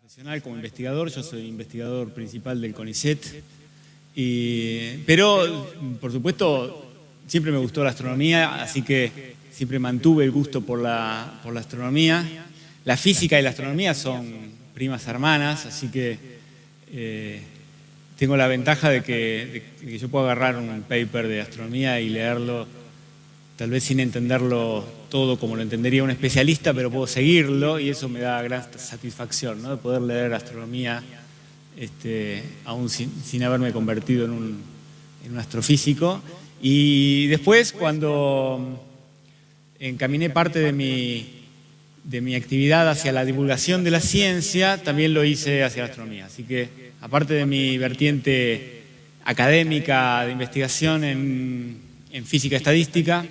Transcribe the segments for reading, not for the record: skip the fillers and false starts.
profesional, como investigador. Yo soy investigador principal del CONICET. Pero, por supuesto, siempre me gustó la astronomía, así que siempre mantuve el gusto por la astronomía. La física y la astronomía son primas hermanas, así que tengo la ventaja de que yo puedo agarrar un paper de astronomía y leerlo, tal vez sin entenderlo todo como lo entendería un especialista, pero puedo seguirlo y eso me da gran satisfacción, ¿no? De poder leer astronomía aún sin haberme convertido en un astrofísico. Y después, cuando encaminé parte de mi actividad hacia la divulgación de la ciencia, también lo hice hacia la astronomía. Así que, aparte de mi vertiente académica de investigación en física estadística,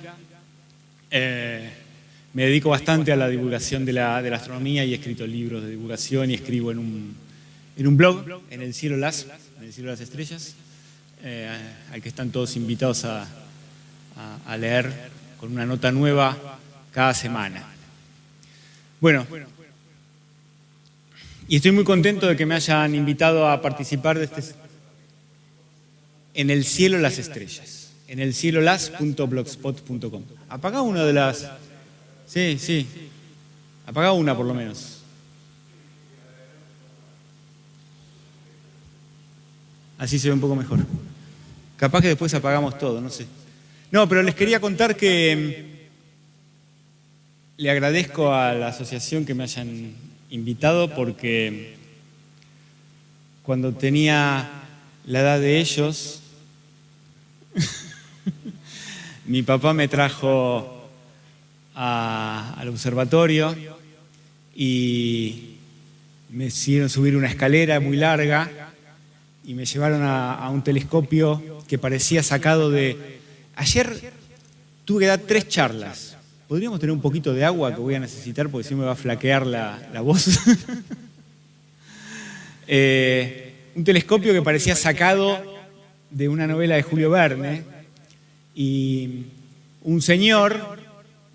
me dedico bastante a la divulgación de la astronomía y he escrito libros de divulgación y escribo en un blog, en el Cielo Las, en el Cielo de las Estrellas, al que están todos invitados a leer con una nota nueva cada semana. Bueno, y estoy muy contento de que me hayan invitado a participar de en el Cielo Las Estrellas, en el cielolas.blogspot.com. Apagá una de las... Sí, apagá una por lo menos. Así se ve un poco mejor. Capaz que después apagamos todo, no sé. No, pero les quería contar que le agradezco a la asociación que me hayan invitado porque cuando tenía la edad de ellos, mi papá me trajo al observatorio y me hicieron subir una escalera muy larga y me llevaron a un telescopio que parecía sacado de... Ayer tuve que dar 3 charlas. ¿Podríamos tener un poquito de agua que voy a necesitar porque si no me va a flaquear la voz? Un telescopio que parecía sacado de una novela de Julio Verne y un señor,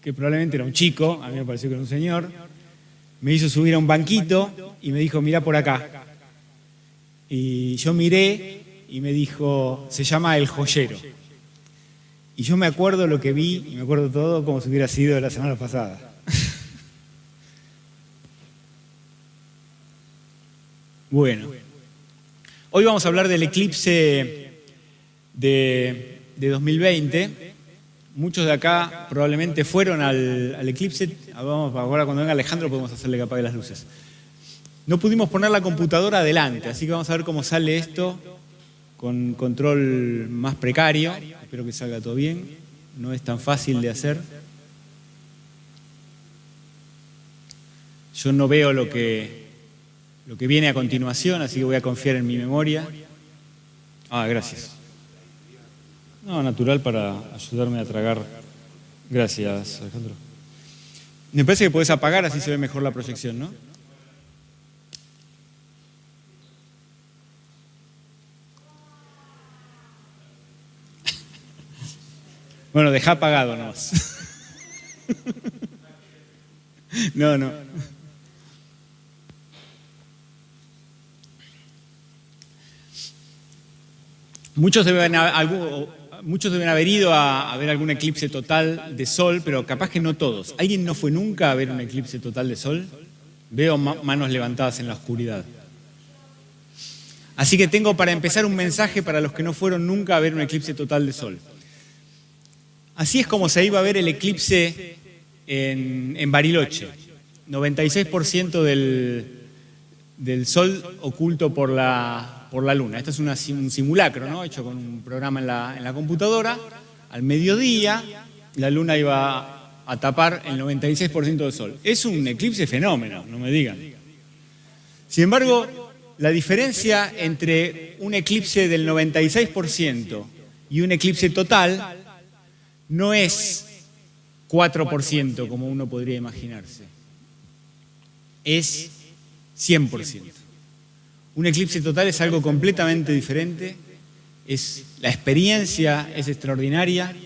que probablemente era un chico, a mí me pareció que era un señor, me hizo subir a un banquito y me dijo, mirá por acá. Y yo miré y me dijo, se llama El Joyero. Y yo me acuerdo lo que vi y me acuerdo todo como si hubiera sido la semana pasada. Bueno, hoy vamos a hablar del eclipse de 2020. Muchos de acá probablemente fueron al eclipse. Ahora cuando venga Alejandro podemos hacerle que apague las luces. No pudimos poner la computadora adelante, así que vamos a ver cómo sale esto con control más precario. Espero que salga todo bien. No es tan fácil de hacer. Yo no veo lo que viene a continuación, así que voy a confiar en mi memoria. Gracias. No, natural para ayudarme a tragar. Gracias, Alejandro. Me parece que podés apagar, así se ve mejor la proyección, ¿no? Bueno, dejá apagado nomás. No. Muchos deben haber ido a ver algún eclipse total de sol, pero capaz que no todos. ¿Alguien no fue nunca a ver un eclipse total de sol? Veo manos levantadas en la oscuridad. Así que tengo para empezar un mensaje para los que no fueron nunca a ver un eclipse total de sol. Así es como se iba a ver el eclipse en Bariloche. 96% del sol oculto por la luna. Esto es un simulacro, ¿no? Hecho con un programa en la computadora. Al mediodía, la luna iba a tapar el 96% del sol. Es un eclipse fenómeno, no me digan. Sin embargo, la diferencia entre un eclipse del 96% y un eclipse total no es 4% como uno podría imaginarse. Es 100%. Un eclipse total es algo completamente diferente, la experiencia es extraordinaria,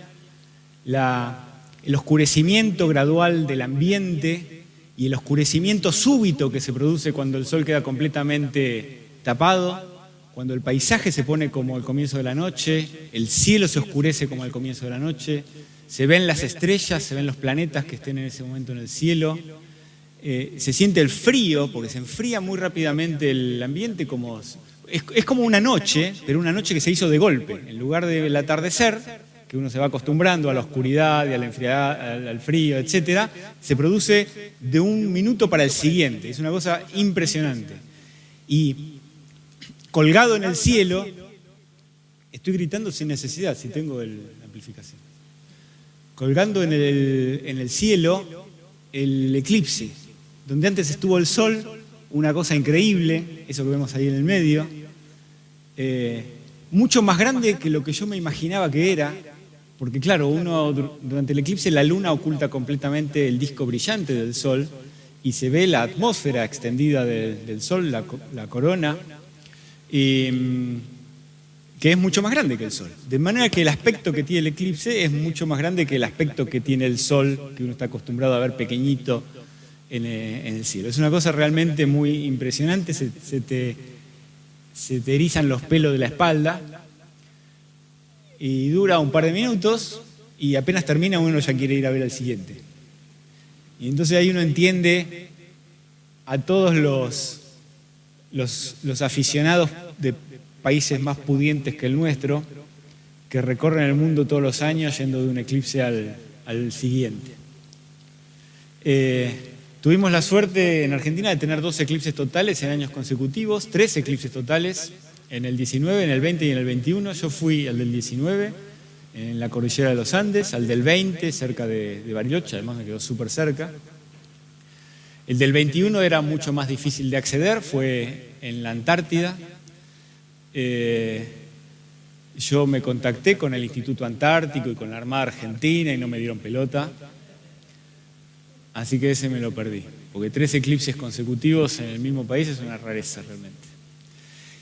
el oscurecimiento gradual del ambiente y el oscurecimiento súbito que se produce cuando el sol queda completamente tapado, cuando el paisaje se pone como al comienzo de la noche, el cielo se oscurece como al comienzo de la noche, se ven las estrellas, se ven los planetas que estén en ese momento en el cielo, se siente el frío, porque se enfría muy rápidamente el ambiente, es como una noche, pero una noche que se hizo de golpe. En lugar del atardecer, que uno se va acostumbrando a la oscuridad y a la enfriedad, al frío, etc., se produce de un minuto para el siguiente. Es una cosa impresionante. Y colgado en el cielo, estoy gritando sin necesidad, si tengo la amplificación. Colgando en el cielo, el eclipse, donde antes estuvo el sol, una cosa increíble, eso que vemos ahí en el medio, mucho más grande que lo que yo me imaginaba que era, porque claro, durante el eclipse la luna oculta completamente el disco brillante del sol y se ve la atmósfera extendida del sol, la corona, que es mucho más grande que el sol. De manera que el aspecto que tiene el eclipse es mucho más grande que el aspecto que tiene el sol, que uno está acostumbrado a ver pequeñito en el cielo. Es una cosa realmente muy impresionante, se te erizan los pelos de la espalda y dura un par de minutos y apenas termina uno ya quiere ir a ver al siguiente. Y entonces ahí uno entiende a todos los aficionados de países más pudientes que el nuestro, que recorren el mundo todos los años yendo de un eclipse al siguiente. Tuvimos la suerte en Argentina de tener 2 eclipses totales en años consecutivos, 3 eclipses totales, en el 19, en el 20 y en el 21. Yo fui al del 19, en la cordillera de los Andes, al del 20, cerca de Bariloche, además me quedó súper cerca. El del 21 era mucho más difícil de acceder, fue en la Antártida. Yo me contacté con el Instituto Antártico y con la Armada Argentina y no me dieron pelota. Así que ese me lo perdí, porque 3 eclipses consecutivos en el mismo país es una rareza realmente.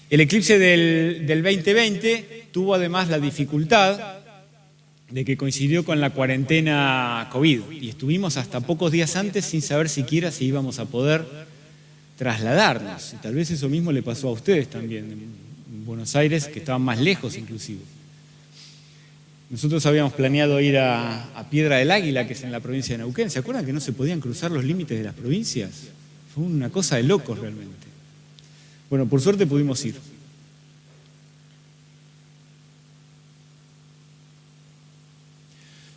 El eclipse del 2020 tuvo además la dificultad de que coincidió con la cuarentena COVID y estuvimos hasta pocos días antes sin saber siquiera si íbamos a poder trasladarnos. Y tal vez eso mismo le pasó a ustedes también, en Buenos Aires, que estaban más lejos inclusive. Nosotros habíamos planeado ir a Piedra del Águila, que es en la provincia de Neuquén. ¿Se acuerdan que no se podían cruzar los límites de las provincias? Fue una cosa de locos realmente. Bueno, por suerte pudimos ir.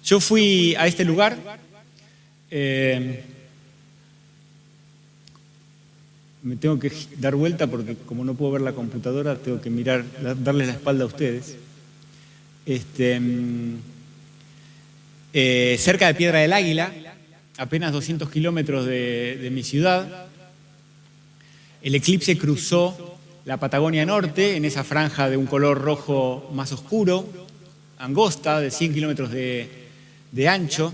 Yo fui a este lugar, me tengo que dar vuelta porque como no puedo ver la computadora, tengo que mirar, darles la espalda a ustedes. Cerca de Piedra del Águila, apenas 200 kilómetros de mi ciudad. El eclipse cruzó la Patagonia Norte, en esa franja de un color rojo más oscuro, angosta, de 100 kilómetros de ancho.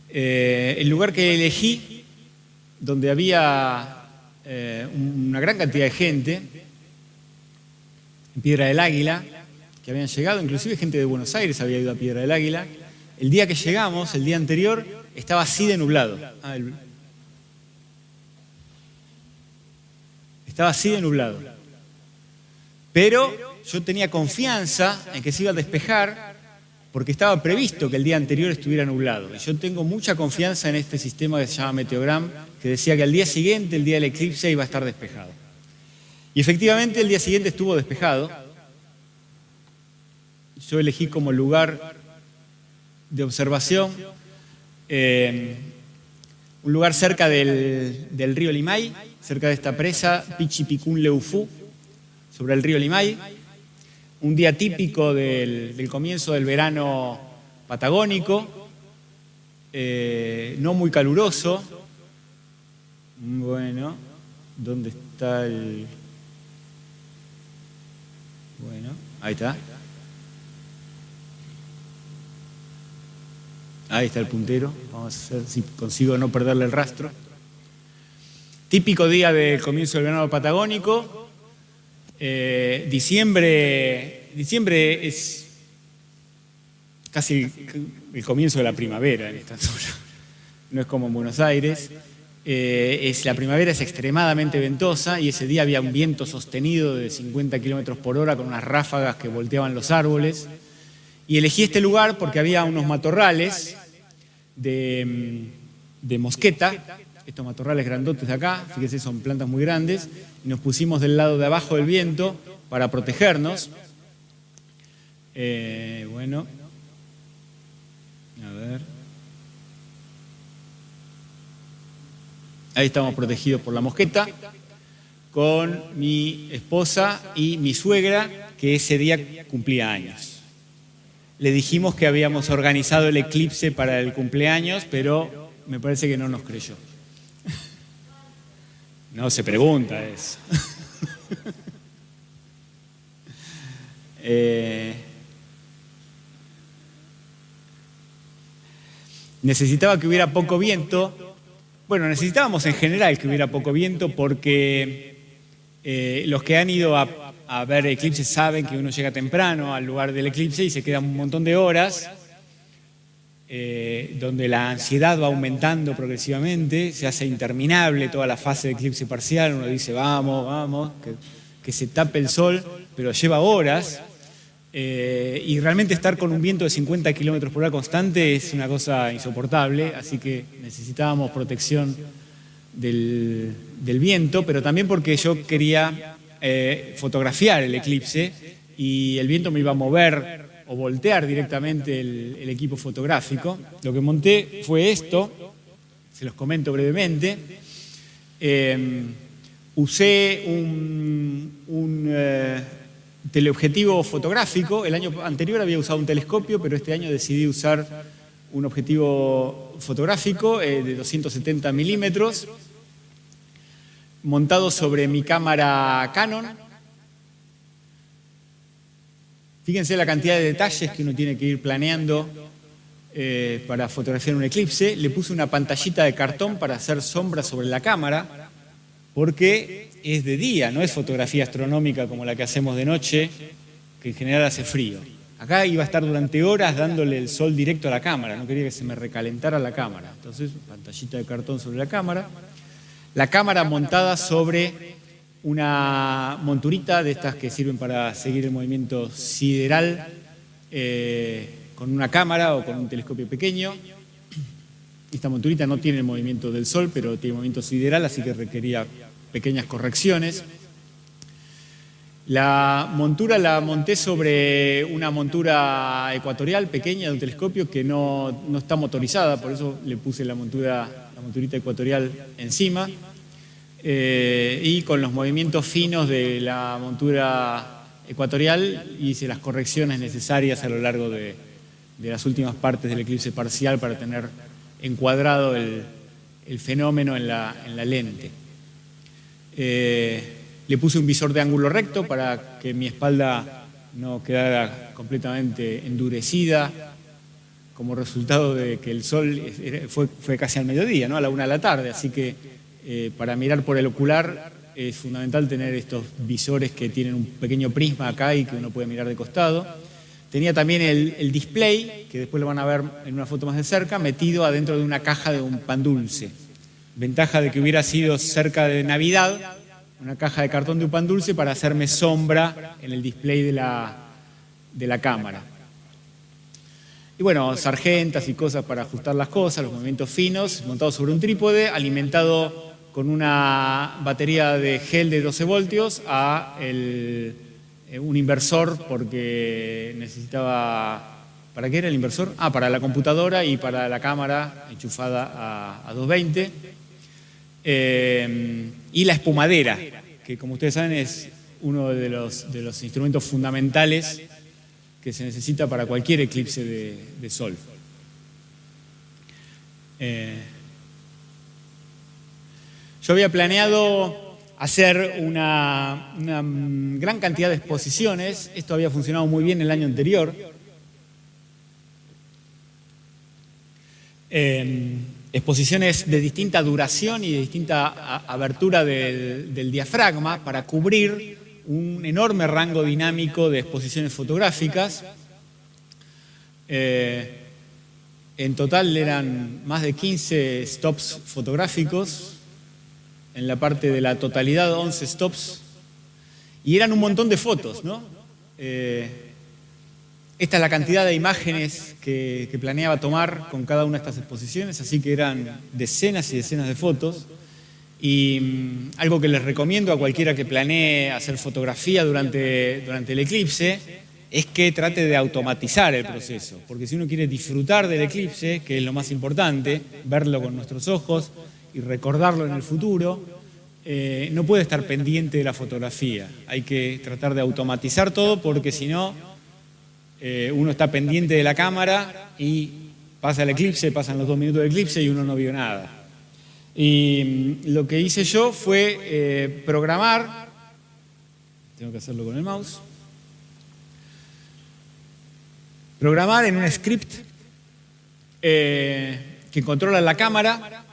El lugar que elegí, donde había una gran cantidad de gente, en Piedra del Águila, que habían llegado, inclusive gente de Buenos Aires había ido a Piedra del Águila. El día que llegamos, el día anterior, estaba así de nublado. Estaba así de nublado. Pero yo tenía confianza en que se iba a despejar porque estaba previsto que el día anterior estuviera nublado. Y yo tengo mucha confianza en este sistema que se llama Meteogram, que decía que al día siguiente, el día del eclipse, iba a estar despejado. Y efectivamente el día siguiente estuvo despejado. Yo elegí como lugar de observación un lugar cerca del río Limay, cerca de esta presa, Pichipicún-Leufú, sobre el río Limay. Un día típico del comienzo del verano patagónico, no muy caluroso. Bueno, ¿dónde está el...? Bueno, ahí está. Ahí está el puntero. Vamos a ver si consigo no perderle el rastro. Típico día del comienzo del verano patagónico. Diciembre es casi el comienzo de la primavera en esta zona. No es como en Buenos Aires. La primavera es extremadamente ventosa y ese día había un viento sostenido de 50 kilómetros por hora con unas ráfagas que volteaban los árboles. Y elegí este lugar porque había unos matorrales de mosqueta, estos matorrales grandotes de acá, fíjense, son plantas muy grandes, y nos pusimos del lado de abajo del viento para protegernos. Bueno, a ver. Ahí estamos protegidos por la mosqueta, con mi esposa y mi suegra, que ese día cumplía años. Le dijimos que habíamos organizado el eclipse para el cumpleaños, pero me parece que no nos creyó. No se pregunta eso. Necesitaba que hubiera poco viento. Bueno, necesitábamos en general que hubiera poco viento porque los que han ido a ver eclipses saben que uno llega temprano al lugar del eclipse y se queda un montón de horas, donde la ansiedad va aumentando progresivamente, se hace interminable toda la fase de eclipse parcial, uno dice vamos, vamos, que se tape el sol, pero lleva horas. Y realmente estar con un viento de 50 kilómetros por hora constante es una cosa insoportable, así que necesitábamos protección del viento, pero también porque yo quería fotografiar el eclipse y el viento me iba a mover o voltear directamente el equipo fotográfico. Lo que monté fue esto, se los comento brevemente. Usé un teleobjetivo fotográfico. El año anterior había usado un telescopio, pero este año decidí usar un objetivo fotográfico de 270 milímetros, montado sobre mi cámara Canon. Fíjense la cantidad de detalles que uno tiene que ir planeando para fotografiar un eclipse. Le puse una pantallita de cartón para hacer sombra sobre la cámara, porque es de día, no es fotografía astronómica como la que hacemos de noche, que en general hace frío. Acá iba a estar durante horas dándole el sol directo a la cámara, no quería que se me recalentara la cámara. Entonces, pantallita de cartón sobre la cámara. La cámara montada sobre una monturita de estas que sirven para seguir el movimiento sideral con una cámara o con un telescopio pequeño. Esta monturita no tiene el movimiento del sol, pero tiene movimiento sideral, así que requería pequeñas correcciones. La montura la monté sobre una montura ecuatorial pequeña de un telescopio que no está motorizada, por eso le puse la monturita ecuatorial encima. Y con los movimientos finos de la montura ecuatorial hice las correcciones necesarias a lo largo de las últimas partes del eclipse parcial para tener encuadrado el fenómeno en la lente. Le puse un visor de ángulo recto para que mi espalda no quedara completamente endurecida como resultado de que el sol fue casi al mediodía, ¿no? A la 1 de la tarde, así que para mirar por el ocular es fundamental tener estos visores que tienen un pequeño prisma acá y que uno puede mirar de costado. Tenía también el display, que después lo van a ver en una foto más de cerca, metido adentro de una caja de un pan dulce. Ventaja de que hubiera sido cerca de Navidad, una caja de cartón de un pan dulce para hacerme sombra en el display de la cámara. Y bueno, sargentas y cosas para ajustar las cosas, los movimientos finos, montados sobre un trípode, alimentado con una batería de gel de 12 voltios a un inversor, porque necesitaba... ¿Para qué era el inversor? Para la computadora y para la cámara enchufada a 220. Y la espumadera, que como ustedes saben es uno de los instrumentos fundamentales que se necesita para cualquier eclipse de sol. Yo había planeado hacer una gran cantidad de exposiciones. Esto había funcionado muy bien el año anterior. Exposiciones de distinta duración y de distinta abertura del diafragma para cubrir un enorme rango dinámico de exposiciones fotográficas. En total eran más de 15 stops fotográficos en la parte de la totalidad, 11 stops, y eran un montón de fotos, ¿no? Esta es la cantidad de imágenes que planeaba tomar con cada una de estas exposiciones, así que eran decenas y decenas de fotos. Y algo que les recomiendo a cualquiera que planee hacer fotografía durante el eclipse es que trate de automatizar el proceso, porque si uno quiere disfrutar del eclipse, que es lo más importante, verlo con nuestros ojos y recordarlo en el futuro, no puede estar pendiente de la fotografía. Hay que tratar de automatizar todo, porque si no, uno está pendiente de la cámara y pasa el eclipse, pasan los 2 minutos del eclipse y uno no vio nada. Y lo que hice yo fue programar, tengo que hacerlo con el mouse, programar en un script que controla la cámara,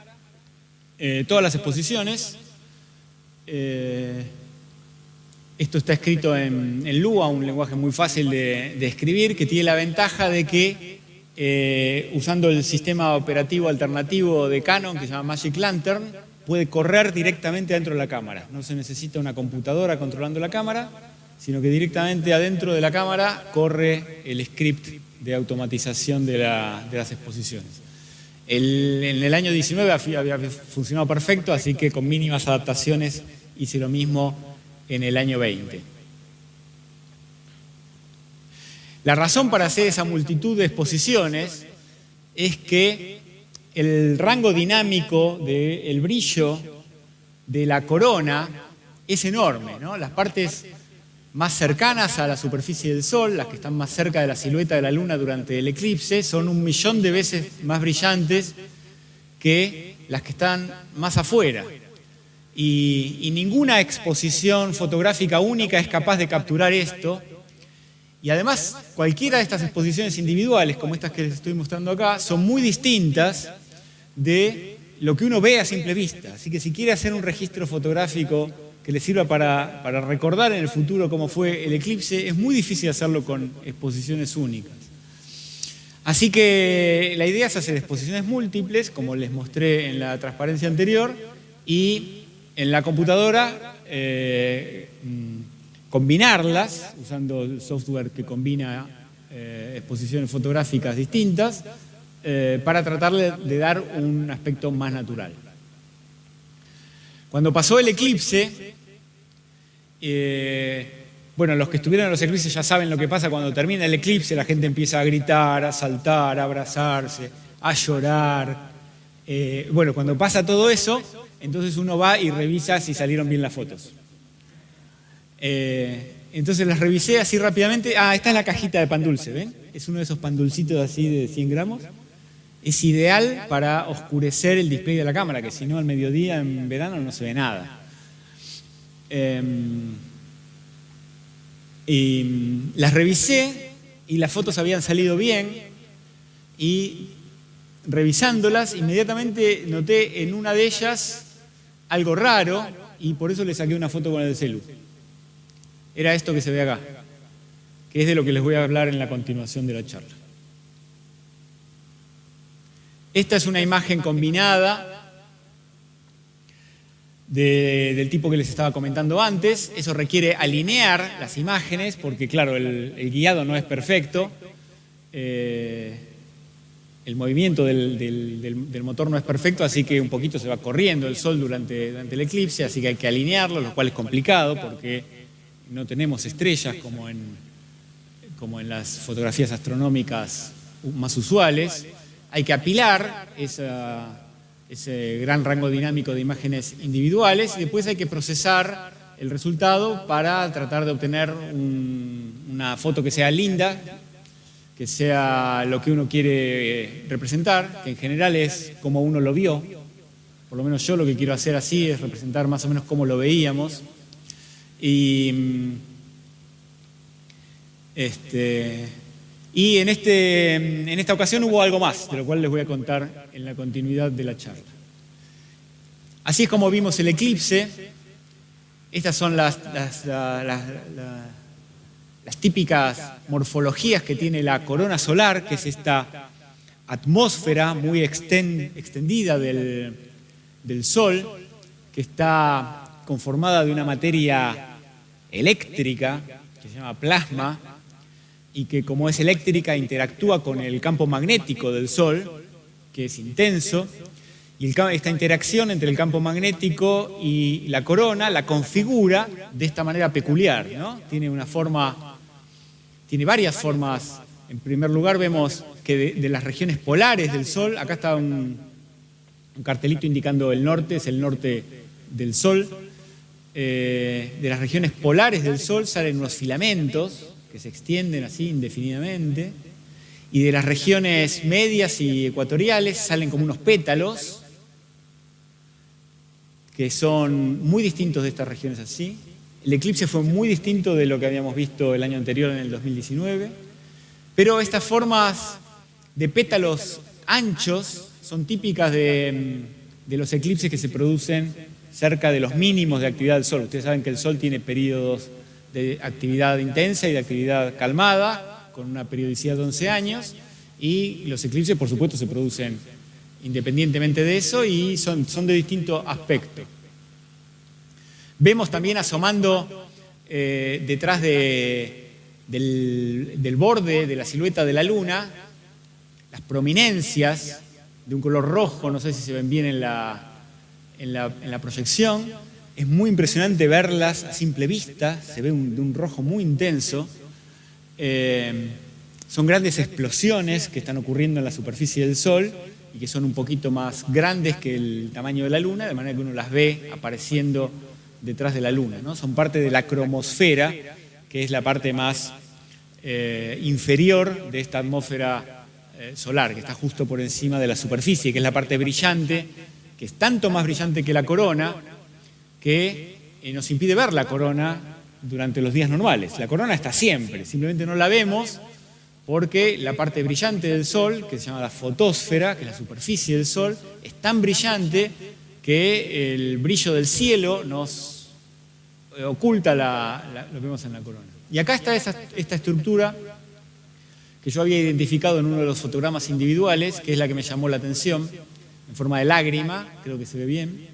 todas las exposiciones. Esto está escrito en Lua, un lenguaje muy fácil de escribir, que tiene la ventaja de que, usando el sistema operativo alternativo de Canon, que se llama Magic Lantern, puede correr directamente dentro de la cámara. No se necesita una computadora controlando la cámara, sino que directamente adentro de la cámara corre el script de automatización de las exposiciones. En el año 19 había funcionado perfecto, así que con mínimas adaptaciones hice lo mismo en el año 20. La razón para hacer esa multitud de exposiciones es que el rango dinámico del brillo de la corona es enorme, ¿no? Las partes más cercanas a la superficie del Sol, las que están más cerca de la silueta de la Luna durante el eclipse, son 1.000.000 de veces más brillantes que las que están más afuera. Y ninguna exposición fotográfica única es capaz de capturar esto. Y además, cualquiera de estas exposiciones individuales, como estas que les estoy mostrando acá, son muy distintas de lo que uno ve a simple vista. Así que si quiere hacer un registro fotográfico que le sirva para recordar en el futuro cómo fue el eclipse, es muy difícil hacerlo con exposiciones únicas. Así que la idea es hacer exposiciones múltiples, como les mostré en la transparencia anterior, y en la computadora combinarlas, usando el software que combina exposiciones fotográficas distintas, para tratar de dar un aspecto más natural. Cuando pasó el eclipse, bueno, los que estuvieron en los eclipses ya saben lo que pasa cuando termina el eclipse. La gente empieza a gritar, a saltar, a abrazarse, a llorar. Bueno, cuando pasa todo eso, entonces uno va y revisa si salieron bien las fotos. Entonces las revisé así rápidamente. Esta es la cajita de pan dulce, ¿ven? Es uno de esos pan dulcitos así de 100 gramos. Es ideal para oscurecer el display de la cámara, que si no al mediodía en verano no se ve nada. Y las revisé y las fotos habían salido bien, y revisándolas inmediatamente noté en una de ellas algo raro, y por eso le saqué una foto con el celu. Era esto que se ve acá, que es de lo que les voy a hablar en la continuación de la charla. Esta es una imagen combinada del tipo que les estaba comentando antes. Eso requiere alinear las imágenes, porque claro, el guiado no es perfecto. El movimiento del motor no es perfecto, así que un poquito se va corriendo el Sol durante el eclipse, así que hay que alinearlo, lo cual es complicado porque no tenemos estrellas como en las fotografías astronómicas más usuales. Hay que apilar ese gran rango dinámico de imágenes individuales, y después hay que procesar el resultado para tratar de obtener una foto que sea linda, que sea lo que uno quiere representar, que en general es como uno lo vio. Por lo menos yo lo que quiero hacer así es representar más o menos cómo lo veíamos. Y en esta ocasión hubo algo más, de lo cual les voy a contar en la continuidad de la charla. Así es como vimos el eclipse. Estas son las típicas morfologías que tiene la corona solar, que es esta atmósfera muy extendida del Sol, que está conformada de una materia eléctrica, que se llama plasma, y que como es eléctrica interactúa con el campo magnético del Sol, que es intenso, y esta interacción entre el campo magnético y la corona la configura de esta manera peculiar, ¿no? Tiene varias formas. En primer lugar vemos que de las regiones polares del Sol, acá está un cartelito indicando el norte, es el norte del Sol. De las regiones polares del Sol salen unos filamentos que se extienden así indefinidamente, y de las regiones medias y ecuatoriales salen como unos pétalos que son muy distintos de estas regiones así. El eclipse fue muy distinto de lo que habíamos visto el año anterior, en el 2019, pero estas formas de pétalos anchos son típicas de los eclipses que se producen cerca de los mínimos de actividad del Sol. Ustedes saben que el Sol tiene periodos de actividad intensa y de actividad calmada, con una periodicidad de 11 años, y los eclipses, por supuesto, se producen independientemente de eso y son de distinto aspecto. Vemos también asomando detrás del borde de la silueta de la Luna las prominencias de un color rojo, no sé si se ven bien en la proyección. Es muy impresionante verlas a simple vista, se ve de un rojo muy intenso. Son grandes explosiones que están ocurriendo en la superficie del Sol y que son un poquito más grandes que el tamaño de la Luna, de manera que uno las ve apareciendo detrás de la Luna, ¿no? Son parte de la cromosfera, que es la parte más inferior de esta atmósfera solar, que está justo por encima de la superficie, que es la parte brillante, que es tanto más brillante que la corona, que nos impide ver la corona durante los días normales. La corona está siempre, simplemente no la vemos porque la parte brillante del Sol, que se llama la fotosfera, que es la superficie del Sol, es tan brillante que el brillo del cielo nos oculta lo que vemos en la corona. Y acá está esta estructura que yo había identificado en uno de los fotogramas individuales, que es la que me llamó la atención, en forma de lágrima, creo que se ve bien.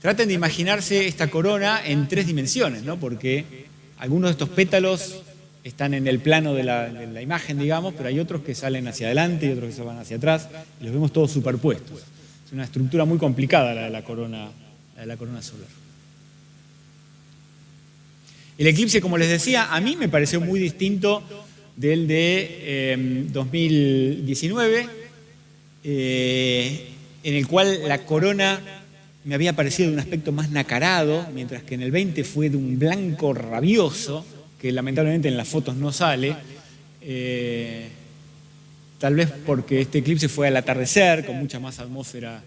Traten de imaginarse esta corona en 3 dimensiones, ¿no? Porque algunos de estos pétalos están en el plano de la imagen, digamos, pero hay otros que salen hacia adelante y otros que se van hacia atrás, y los vemos todos superpuestos. Es una estructura muy complicada la de la corona solar. El eclipse, como les decía, a mí me pareció muy distinto del de 2019, en el cual la corona me había parecido de un aspecto más nacarado, mientras que en el 20 fue de un blanco rabioso, que lamentablemente en las fotos no sale, tal vez porque este eclipse fue al atardecer, con mucha más atmósfera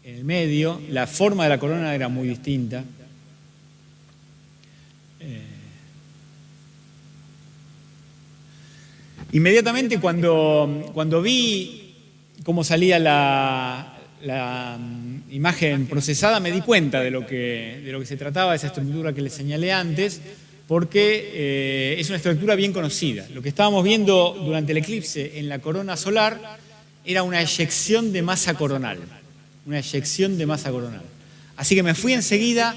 en el medio. La forma de la corona era muy distinta. Inmediatamente cuando vi cómo salía la imagen procesada, me di cuenta de lo que se trataba, esa estructura que les señalé antes, porque es una estructura bien conocida. Lo que estábamos viendo durante el eclipse en la corona solar era una eyección de masa coronal. Una eyección de masa coronal. Así que me fui enseguida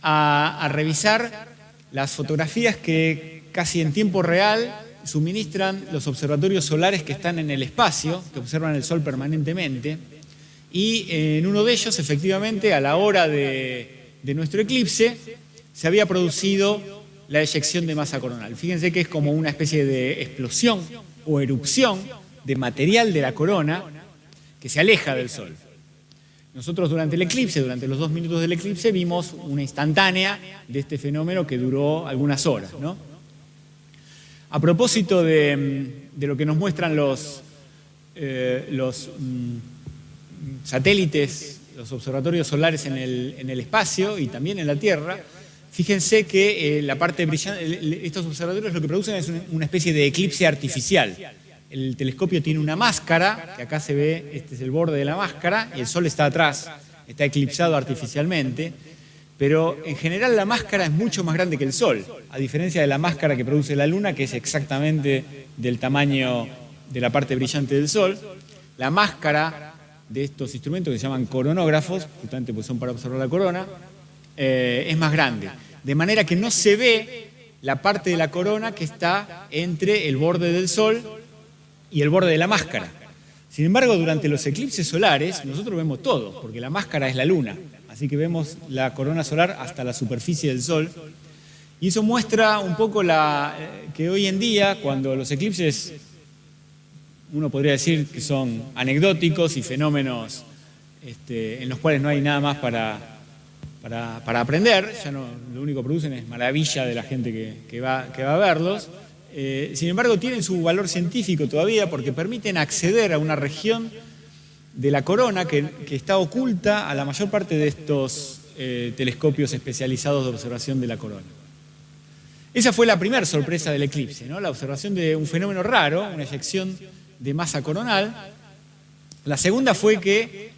a revisar las fotografías que casi en tiempo real suministran los observatorios solares que están en el espacio, que observan el Sol permanentemente, y en uno de ellos, efectivamente, a la hora de nuestro eclipse, se había producido la eyección de masa coronal. Fíjense que es como una especie de explosión o erupción de material de la corona que se aleja del Sol. Nosotros durante el eclipse, durante los 2 minutos del eclipse, vimos una instantánea de este fenómeno que duró algunas horas, ¿no? A propósito de lo que nos muestran los satélites, los observatorios solares en el espacio y también en la Tierra, fíjense que la parte brillante, estos observatorios lo que producen es una especie de eclipse artificial. El telescopio tiene una máscara, que acá se ve, este es el borde de la máscara, y el Sol está atrás, está eclipsado artificialmente, pero en general la máscara es mucho más grande que el Sol, a diferencia de la máscara que produce la Luna, que es exactamente del tamaño de la parte brillante del Sol. La máscara de estos instrumentos que se llaman coronógrafos, justamente porque son para observar la corona, es más grande. De manera que no se ve la parte de la corona que está entre el borde del Sol y el borde de la máscara. Sin embargo, durante los eclipses solares, nosotros vemos todo, porque la máscara es la Luna. Así que vemos la corona solar hasta la superficie del Sol. Y eso muestra un poco que hoy en día, cuando los eclipses, uno podría decir que son anecdóticos y fenómenos en los cuales no hay nada más para aprender, ya no, lo único que producen es maravilla de la gente que va a verlos. Sin embargo, tienen su valor científico todavía porque permiten acceder a una región de la corona que está oculta a la mayor parte de estos telescopios especializados de observación de la corona. Esa fue la primera sorpresa del eclipse, ¿no? La observación de un fenómeno raro, una eyección de masa coronal. La segunda fue que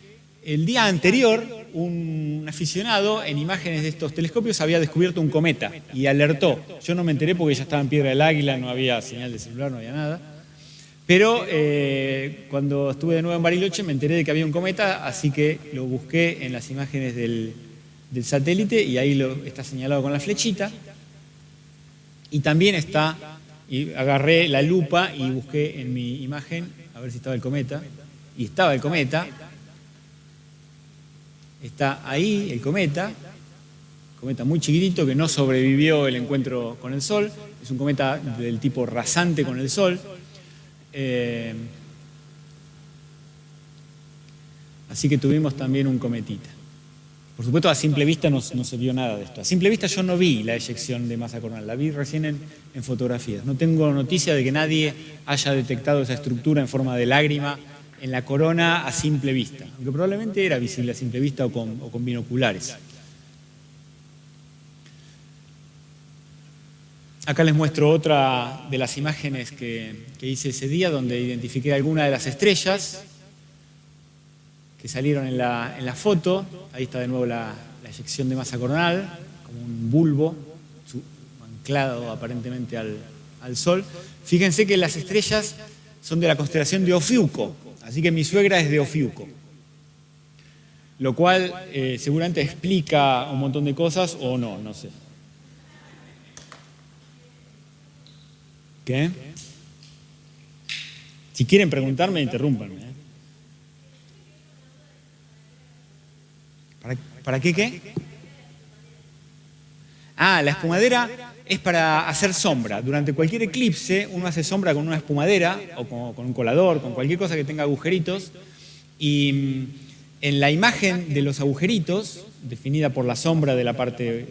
el día anterior un aficionado en imágenes de estos telescopios había descubierto un cometa y alertó. Yo no me enteré porque ya estaba en Piedra del Águila, no había señal de celular, no había nada. Pero cuando estuve de nuevo en Bariloche me enteré de que había un cometa, así que lo busqué en las imágenes del satélite y ahí está señalado con la flechita. Y también y agarré la lupa y busqué en mi imagen a ver si estaba el cometa. Y estaba el cometa. Está ahí el cometa muy chiquitito que no sobrevivió el encuentro con el Sol. Es un cometa del tipo rasante con el Sol. Así que tuvimos también un cometita. Por supuesto, a simple vista no se vio nada de esto. A simple vista yo no vi la eyección de masa coronal, la vi recién en fotografías. No tengo noticia de que nadie haya detectado esa estructura en forma de lágrima en la corona a simple vista, aunque probablemente era visible a simple vista o con binoculares. Acá les muestro otra de las imágenes que hice ese día, donde identifiqué algunas de las estrellas que salieron en la foto. Ahí está de nuevo la eyección de masa coronal, como un bulbo anclado aparentemente al Sol. Fíjense que las estrellas son de la constelación de Ofiuco, así que mi suegra es de Ofiuco, lo cual seguramente explica un montón de cosas o no sé. ¿Qué? Si quieren preguntarme, interrúmpanme. ¿Para qué? La espumadera es para hacer sombra. Durante cualquier eclipse uno hace sombra con una espumadera o con un colador, con cualquier cosa que tenga agujeritos. Y en la imagen de los agujeritos, definida por la sombra de la parte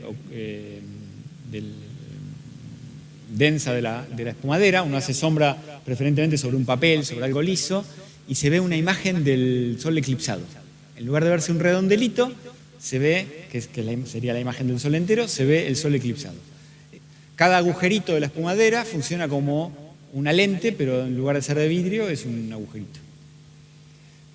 densa de la espumadera, uno hace sombra preferentemente sobre un papel, sobre algo liso, y se ve una imagen del Sol eclipsado. En lugar de verse un redondelito, se ve, que sería la imagen del Sol entero, se ve el Sol eclipsado. Cada agujerito de la espumadera funciona como una lente, pero en lugar de ser de vidrio es un agujerito.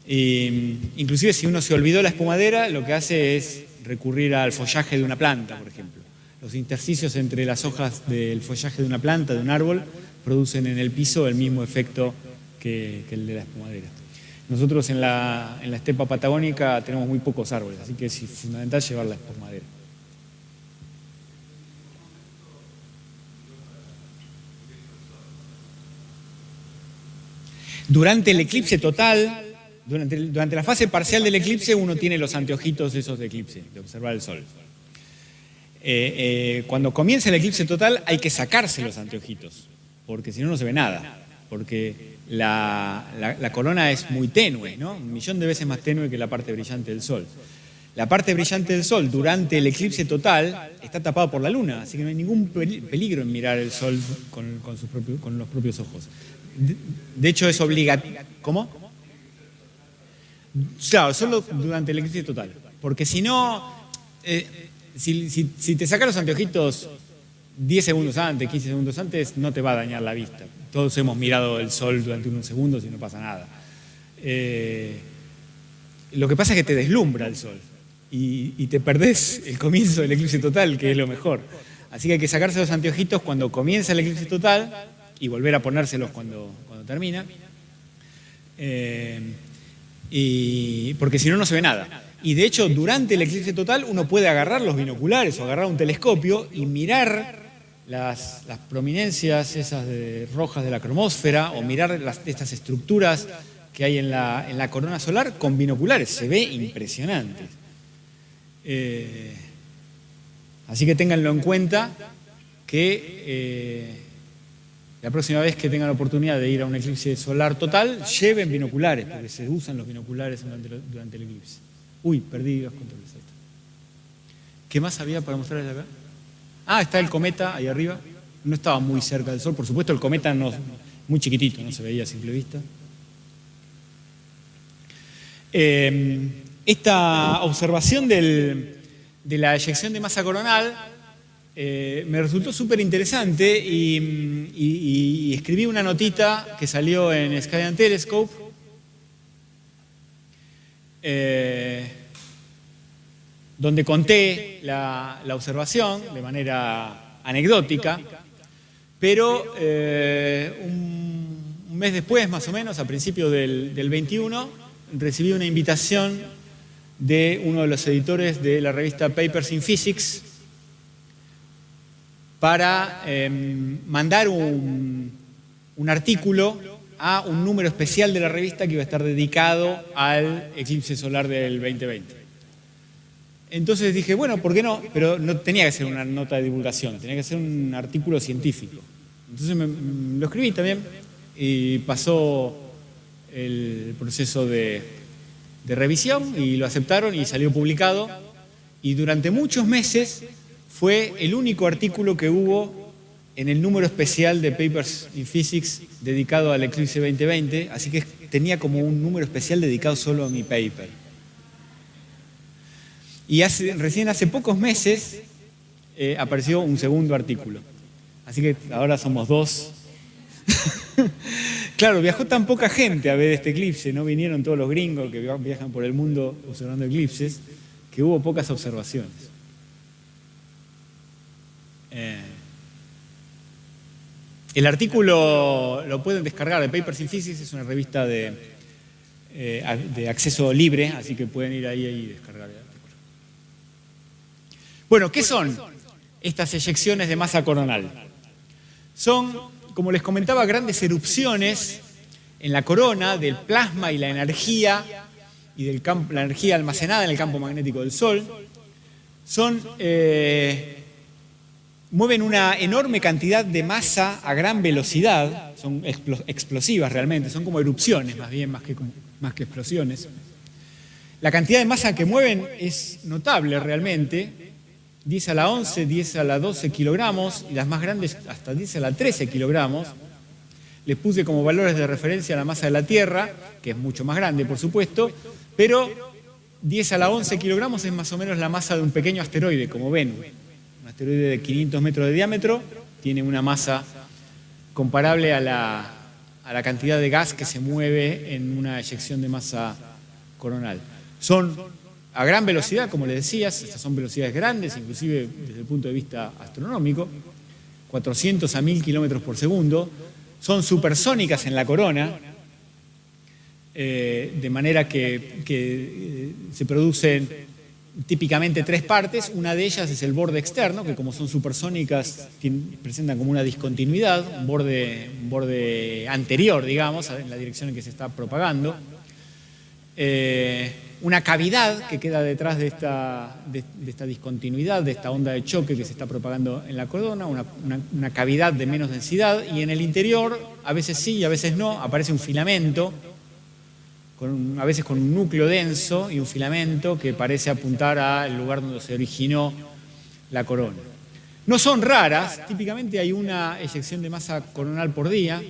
Inclusive si uno se olvidó la espumadera, lo que hace es recurrir al follaje de una planta, por ejemplo. Los intersticios entre las hojas del follaje de una planta, de un árbol, producen en el piso el mismo efecto que el de la espumadera. Nosotros en la estepa patagónica tenemos muy pocos árboles, así que es fundamental llevar la espumadera. Durante el eclipse total, durante la fase parcial del eclipse, uno tiene los anteojitos esos de eclipse, de observar el Sol. Cuando comienza el eclipse total hay que sacarse los anteojitos, porque si no, no se ve nada, porque la corona es muy tenue, ¿no? 1.000.000 de veces más tenue que la parte brillante del Sol. La parte brillante del Sol durante el eclipse total está tapada por la Luna, así que no hay ningún peligro en mirar el Sol con los propios ojos. De hecho, es obligatorio. ¿Cómo? Claro, solo durante el eclipse total, porque si no... Si te sacas los anteojitos 10 segundos antes, 15 segundos antes, no te va a dañar la vista. Todos hemos mirado el Sol durante unos segundos y no pasa nada. Lo que pasa es que te deslumbra el Sol y te perdés el comienzo del eclipse total, que es lo mejor. Así que hay que sacarse los anteojitos cuando comienza el eclipse total y volver a ponérselos cuando termina. porque si no, no se ve nada. Y de hecho, durante el eclipse total, uno puede agarrar los binoculares o agarrar un telescopio y mirar las prominencias esas rojas de la cromósfera o mirar estas estructuras que hay en la corona solar con binoculares. Se ve impresionante. Así que ténganlo en cuenta que la próxima vez que tengan la oportunidad de ir a un eclipse solar total, lleven binoculares, porque se usan los binoculares durante el eclipse. Uy, perdí los controles. ¿Qué más había para mostrarles acá? Ah, está el cometa ahí arriba. No estaba muy cerca del Sol, por supuesto, el cometa no, muy chiquitito, no se veía a simple vista. Esta observación de la eyección de masa coronal me resultó súper interesante y escribí una notita que salió en Sky and Telescope donde conté la observación de manera anecdótica, pero un mes después, más o menos, a principios del 21, recibí una invitación de uno de los editores de la revista Papers in Physics para mandar un artículo a un número especial de la revista que iba a estar dedicado al eclipse solar del 2020. Entonces dije, bueno, ¿por qué no? Pero no tenía que ser una nota de divulgación, tenía que ser un artículo científico. Entonces lo escribí también y pasó el proceso de revisión y lo aceptaron y salió publicado. Y durante muchos meses fue el único artículo que hubo en el número especial de Papers in Physics dedicado al eclipse 2020, así que tenía como un número especial dedicado solo a mi paper. Y recién hace pocos meses apareció un segundo artículo. Así que ahora somos dos. Claro, viajó tan poca gente a ver este eclipse, no vinieron todos los gringos que viajan por el mundo observando eclipses, que hubo pocas observaciones. El artículo lo pueden descargar de Papers in Physics, es una revista de acceso libre, así que pueden ir ahí y descargar el artículo. Bueno, ¿qué son estas eyecciones de masa coronal? Son, como les comentaba, grandes erupciones en la corona del plasma y la energía la energía almacenada en el campo magnético del Sol. Mueven una enorme cantidad de masa a gran velocidad, son explosivas realmente, son como erupciones más bien, más que explosiones. La cantidad de masa que mueven es notable realmente, 10 a la 11, 10 a la 12 kilogramos, y las más grandes hasta 10 a la 13 kilogramos. Les puse como valores de referencia la masa de la Tierra, que es mucho más grande, por supuesto, pero 10 a la 11 kilogramos es más o menos la masa de un pequeño asteroide, como Venus. Un asteroide de 500 metros de diámetro tiene una masa comparable a la cantidad de gas que se mueve en una eyección de masa coronal. Son a gran velocidad, como les decías, estas son velocidades grandes, inclusive desde el punto de vista astronómico, 400 a 1000 kilómetros por segundo, son supersónicas en la corona, de manera que se producen típicamente tres partes. Una de ellas es el borde externo, que como son supersónicas presentan como una discontinuidad, un borde anterior, digamos, en la dirección en que se está propagando. Una cavidad que queda detrás de esta discontinuidad, de esta onda de choque que se está propagando en la corona, una cavidad de menos densidad, y en el interior, a veces sí y a veces no, aparece un filamento, a veces con un núcleo denso y un filamento que parece apuntar al lugar donde se originó la corona. No son raras, típicamente hay una eyección de masa coronal por día,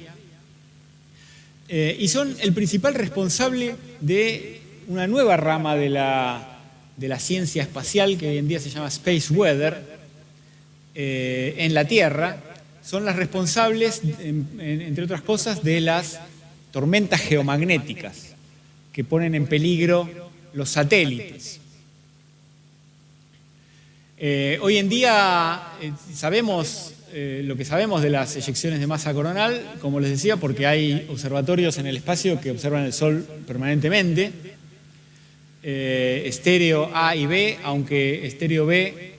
y son el principal responsable de una nueva rama de la ciencia espacial que hoy en día se llama Space Weather en la Tierra. Son las responsables, entre otras cosas, de las tormentas geomagnéticas que ponen en peligro los satélites. Hoy en día sabemos lo que sabemos de las eyecciones de masa coronal, como les decía, porque hay observatorios en el espacio que observan el Sol permanentemente. Estéreo A y B, aunque estéreo B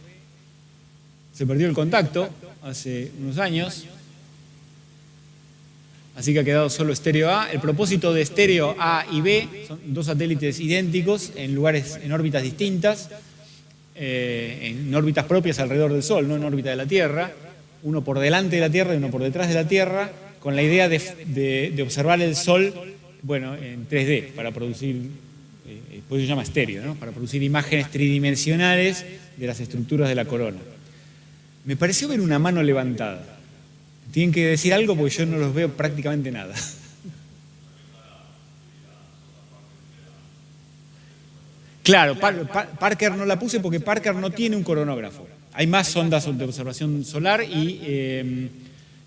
se perdió el contacto hace unos años, así que ha quedado solo estéreo A. El propósito de estéreo A y B son dos satélites idénticos en lugares, en órbitas distintas, en órbitas propias alrededor del Sol, no en órbita de la Tierra, uno por delante de la Tierra y uno por detrás de la Tierra, con la idea de observar el Sol, bueno, en 3D, para producir, por eso se llama estéreo, ¿no? Para producir imágenes tridimensionales de las estructuras de la corona. Me pareció ver una mano levantada. Tienen que decir algo porque yo no los veo prácticamente nada. Claro, Parker no la puse porque Parker no tiene un coronógrafo. Hay más sondas de observación solar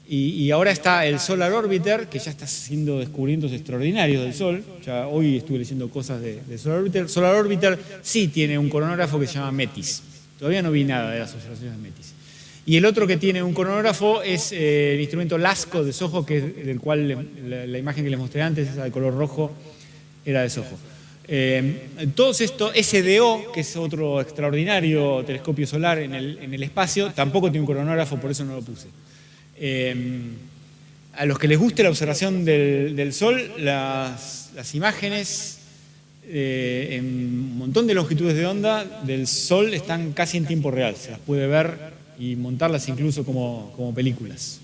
y ahora está el Solar Orbiter, que ya está haciendo descubrimientos extraordinarios del Sol. Ya hoy estuve leyendo cosas de Solar Orbiter. Solar Orbiter sí tiene un coronógrafo que se llama METIS. Todavía no vi nada de las observaciones de METIS. Y el otro que tiene un coronógrafo es el instrumento LASCO de SOHO, del cual la imagen que les mostré antes, esa de color rojo, era de SOHO. Todo esto, SDO, que es otro extraordinario telescopio solar en el espacio, tampoco tiene un coronógrafo, por eso no lo puse. A los que les guste la observación del Sol, las imágenes en un montón de longitudes de onda del Sol están casi en tiempo real, se las puede ver y montarlas incluso como películas.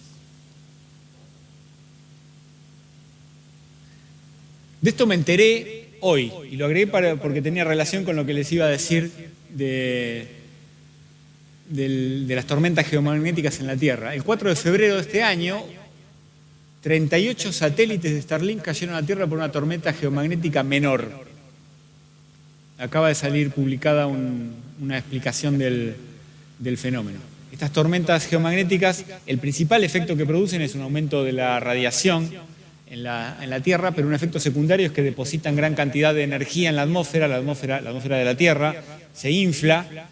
De esto me enteré hoy, y lo agregué porque tenía relación con lo que les iba a decir de las tormentas geomagnéticas en la Tierra. El 4 de febrero de este año, 38 satélites de Starlink cayeron a la Tierra por una tormenta geomagnética menor. Acaba de salir publicada una explicación del fenómeno. Estas tormentas geomagnéticas, el principal efecto que producen es un aumento de la radiación en la Tierra, pero un efecto secundario es que depositan gran cantidad de energía en la atmósfera de la Tierra se infla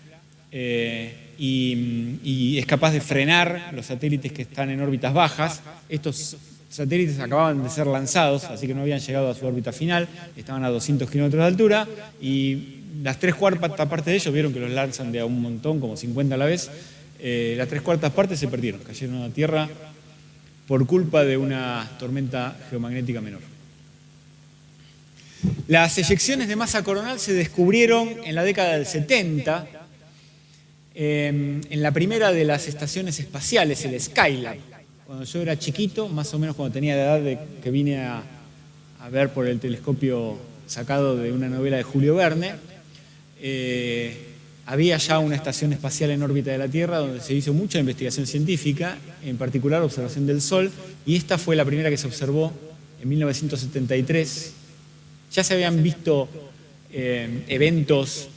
y es capaz de frenar los satélites que están en órbitas bajas. Estos satélites acababan de ser lanzados, así que no habían llegado a su órbita final, estaban a 200 kilómetros de altura y las 3/4 partes de ellos, vieron que los lanzan de a un montón, como 50 a la vez, las 3/4 partes se perdieron, cayeron a la Tierra por culpa de una tormenta geomagnética menor. Las eyecciones de masa coronal se descubrieron en la década del 70, en la primera de las estaciones espaciales, el Skylab. Cuando yo era chiquito, más o menos cuando tenía la edad de que vine a ver por el telescopio sacado de una novela de Julio Verne, había ya una estación espacial en órbita de la Tierra donde se hizo mucha investigación científica, en particular observación del Sol, y esta fue la primera que se observó en 1973. Ya se habían visto eventos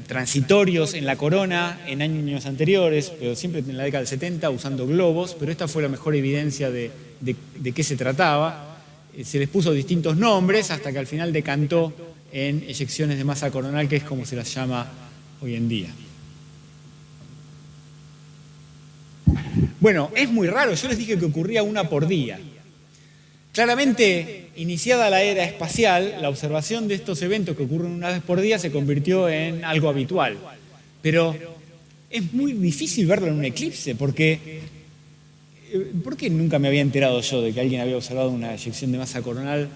transitorios en la corona en años anteriores, pero siempre en la década del 70 usando globos, pero esta fue la mejor evidencia de qué se trataba. Se les puso distintos nombres hasta que al final decantó en eyecciones de masa coronal, que es como se las llama hoy en día. Bueno, es muy raro, yo les dije que ocurría una por día. Claramente, iniciada la era espacial, la observación de estos eventos que ocurren una vez por día se convirtió en algo habitual. Pero es muy difícil verlo en un eclipse, porque ¿por qué nunca me había enterado yo de que alguien había observado una eyección de masa coronal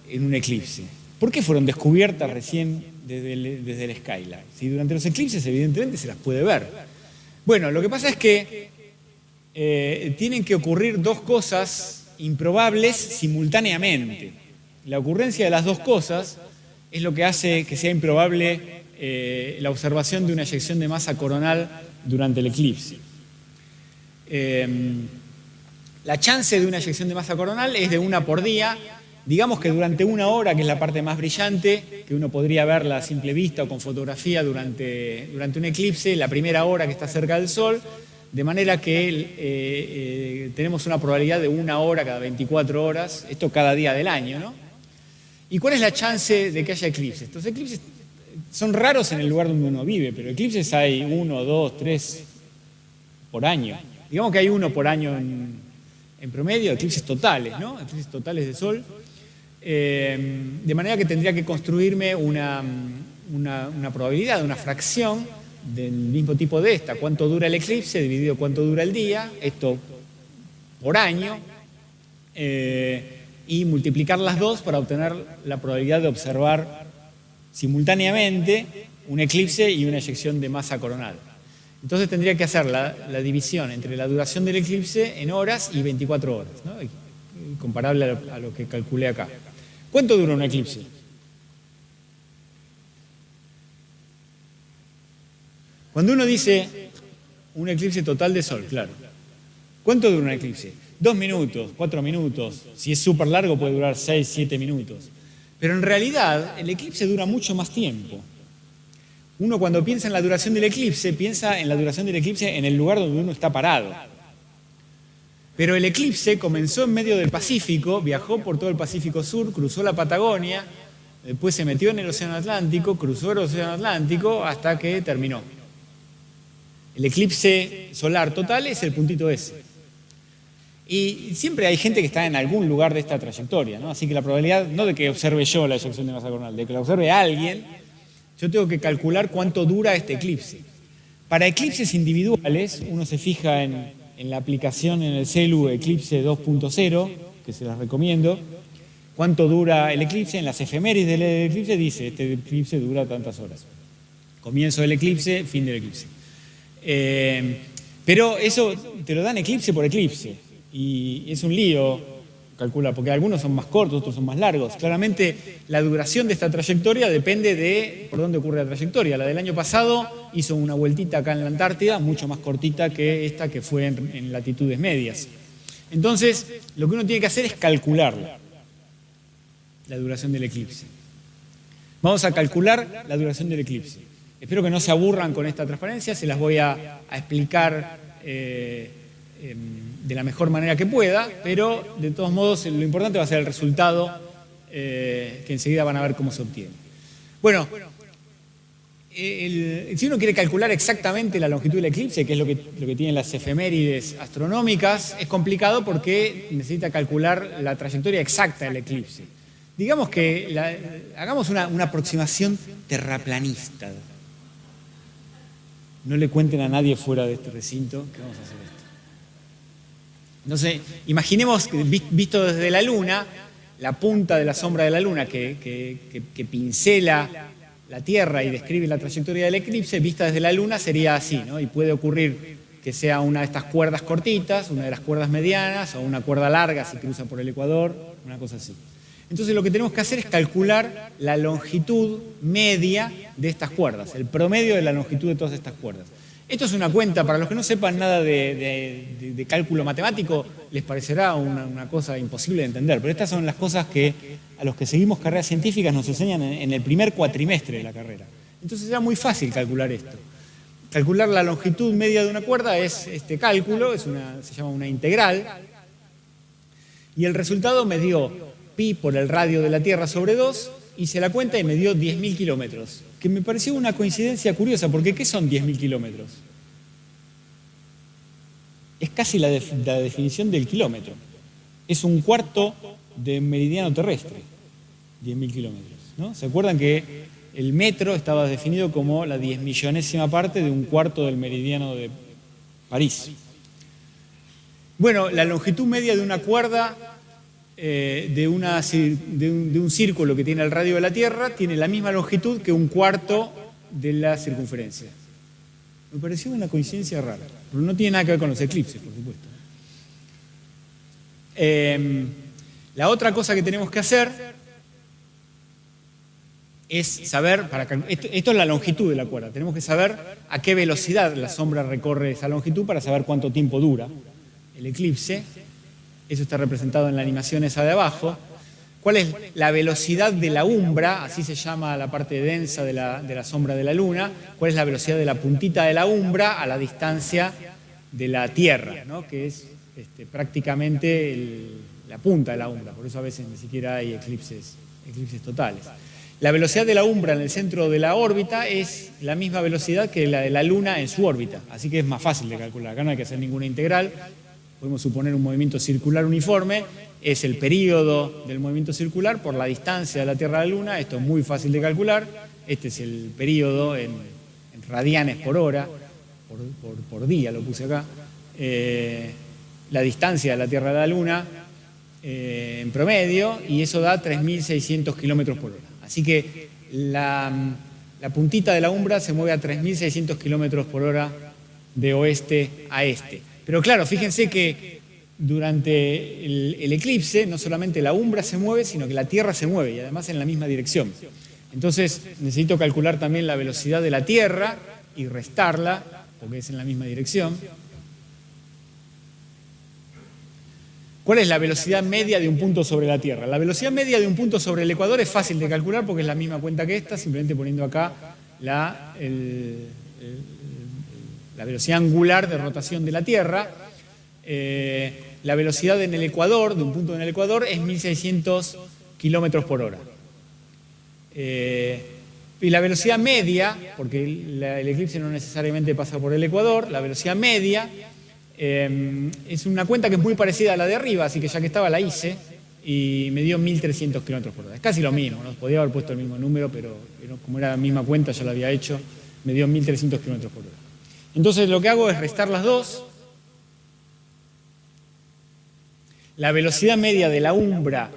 en un eclipse? ¿Por qué fueron descubiertas recién desde el Skylab? Si durante los eclipses evidentemente se las puede ver. Bueno, lo que pasa es que tienen que ocurrir dos cosas improbables simultáneamente. La ocurrencia de las dos cosas es lo que hace que sea improbable la observación de una eyección de masa coronal durante el eclipse. La chance de una eyección de masa coronal es de una por día. Digamos que durante una hora, que es la parte más brillante, que uno podría verla a simple vista o con fotografía durante un eclipse, la primera hora que está cerca del Sol, de manera que tenemos una probabilidad de una hora cada 24 horas, esto cada día del año, ¿no? ¿Y cuál es la chance de que haya eclipses? Estos eclipses son raros en el lugar donde uno vive, pero eclipses hay 1, 2, 3 por año. Digamos que hay uno por año en promedio, eclipses totales, ¿no? Eclipses totales de sol. De manera que tendría que construirme una probabilidad, una fracción del mismo tipo de esta. Cuánto dura el eclipse dividido cuánto dura el día, esto por año, y multiplicar las dos para obtener la probabilidad de observar simultáneamente un eclipse y una eyección de masa coronal. Entonces tendría que hacer la división entre la duración del eclipse en horas y 24 horas, ¿no? Comparable a lo que calculé acá. ¿Cuánto dura un eclipse? Cuando uno dice un eclipse total de sol, claro. ¿Cuánto dura un eclipse? 2 minutos, 4 minutos. Si es súper largo puede durar 6, 7 minutos. Pero en realidad el eclipse dura mucho más tiempo. Uno cuando piensa en la duración del eclipse, piensa en la duración del eclipse en el lugar donde uno está parado. Pero el eclipse comenzó en medio del Pacífico, viajó por todo el Pacífico Sur, cruzó la Patagonia, después se metió en el Océano Atlántico, cruzó el Océano Atlántico hasta que terminó. El eclipse solar total es el puntito ese. Y siempre hay gente que está en algún lugar de esta trayectoria, ¿no? Así que la probabilidad, no de que observe yo la eyección de masa coronal, de que la observe alguien, yo tengo que calcular cuánto dura este eclipse. Para eclipses individuales, uno se fija en la aplicación en el celu Eclipse 2.0, que se las recomiendo, cuánto dura el eclipse. En las efemérides del eclipse dice, este eclipse dura tantas horas. Comienzo del eclipse, fin del eclipse. Pero eso te lo dan eclipse por eclipse. Y es un lío calcular, porque algunos son más cortos, otros son más largos. Claramente la duración de esta trayectoria depende de por dónde ocurre la trayectoria. La del año pasado hizo una vueltita acá en la Antártida, mucho más cortita que esta que fue en latitudes medias. Entonces, lo que uno tiene que hacer es calcular la duración del eclipse. Vamos a calcular la duración del eclipse. Espero que no se aburran con esta transparencia, se las voy a explicar de la mejor manera que pueda, pero de todos modos lo importante va a ser el resultado que enseguida van a ver cómo se obtiene. Bueno, si uno quiere calcular exactamente la longitud del eclipse, que es lo que tienen las efemérides astronómicas, es complicado porque necesita calcular la trayectoria exacta del eclipse. Digamos que hagamos una aproximación terraplanista. No le cuenten a nadie fuera de este recinto que vamos a hacer esto. Entonces, imaginemos, visto desde la Luna, la punta de la sombra de la Luna que pincela la Tierra y describe la trayectoria del eclipse, vista desde la Luna sería así, ¿no? Y puede ocurrir que sea una de estas cuerdas cortitas, una de las cuerdas medianas o una cuerda larga si cruza por el ecuador, una cosa así. Entonces lo que tenemos que hacer es calcular la longitud media de estas cuerdas, el promedio de la longitud de todas estas cuerdas. Esto es una cuenta, para los que no sepan nada de cálculo matemático, les parecerá una cosa imposible de entender, pero estas son las cosas que a los que seguimos carreras científicas nos enseñan en el primer cuatrimestre de la carrera. Entonces era muy fácil calcular esto. Calcular la longitud media de una cuerda es este cálculo, se llama una integral, y el resultado me dio pi por el radio de la Tierra sobre 2, hice la cuenta y me dio 10.000 kilómetros, que me pareció una coincidencia curiosa, porque ¿qué son 10.000 kilómetros? Es casi la definición del kilómetro. Es un cuarto de meridiano terrestre, 10.000 kilómetros, ¿no? ¿Se acuerdan que el metro estaba definido como la 10.000.000ª parte de un cuarto del meridiano de París? Bueno, la longitud media de una cuerda de un círculo que tiene el radio de la Tierra tiene la misma longitud que un cuarto de la circunferencia. Me pareció una coincidencia rara, pero no tiene nada que ver con los eclipses, por supuesto. La otra cosa que tenemos que hacer es saber, esto es la longitud de la cuerda, tenemos que saber a qué velocidad la sombra recorre esa longitud para saber cuánto tiempo dura el eclipse. Eso está representado en la animación esa de abajo. ¿Cuál es la velocidad de la umbra? Así se llama la parte densa de la sombra de la Luna. ¿Cuál es la velocidad de la puntita de la umbra a la distancia de la Tierra, ¿no? Que es prácticamente la punta de la umbra? Por eso a veces ni siquiera hay eclipses totales. La velocidad de la umbra en el centro de la órbita es la misma velocidad que la de la Luna en su órbita, así que es más fácil de calcular. Acá no hay que hacer ninguna integral, podemos suponer un movimiento circular uniforme, es el período del movimiento circular por la distancia de la Tierra a la Luna, esto es muy fácil de calcular, este es el período en radianes por hora, por día lo puse acá, la distancia de la Tierra a la Luna en promedio, y eso da 3.600 kilómetros por hora. Así que la puntita de la umbra se mueve a 3.600 kilómetros por hora de oeste a este. Pero claro, fíjense que durante el eclipse no solamente la umbra se mueve, sino que la Tierra se mueve, y además en la misma dirección. Entonces necesito calcular también la velocidad de la Tierra y restarla, porque es en la misma dirección. ¿Cuál es la velocidad media de un punto sobre la Tierra? La velocidad media de un punto sobre el ecuador es fácil de calcular porque es la misma cuenta que esta, simplemente poniendo acá la velocidad angular de rotación de la Tierra. La velocidad en el ecuador, de un punto en el ecuador, es 1.600 kilómetros por hora. Y la velocidad media, porque el eclipse no necesariamente pasa por el ecuador, la velocidad media es una cuenta que es muy parecida a la de arriba, así que ya que estaba la hice y me dio 1.300 kilómetros por hora. Es casi lo mismo, ¿no? Podía haber puesto el mismo número, pero como era la misma cuenta, ya la había hecho, me dio 1.300 kilómetros por hora. Entonces lo que hago es restar las dos. La velocidad media de la umbra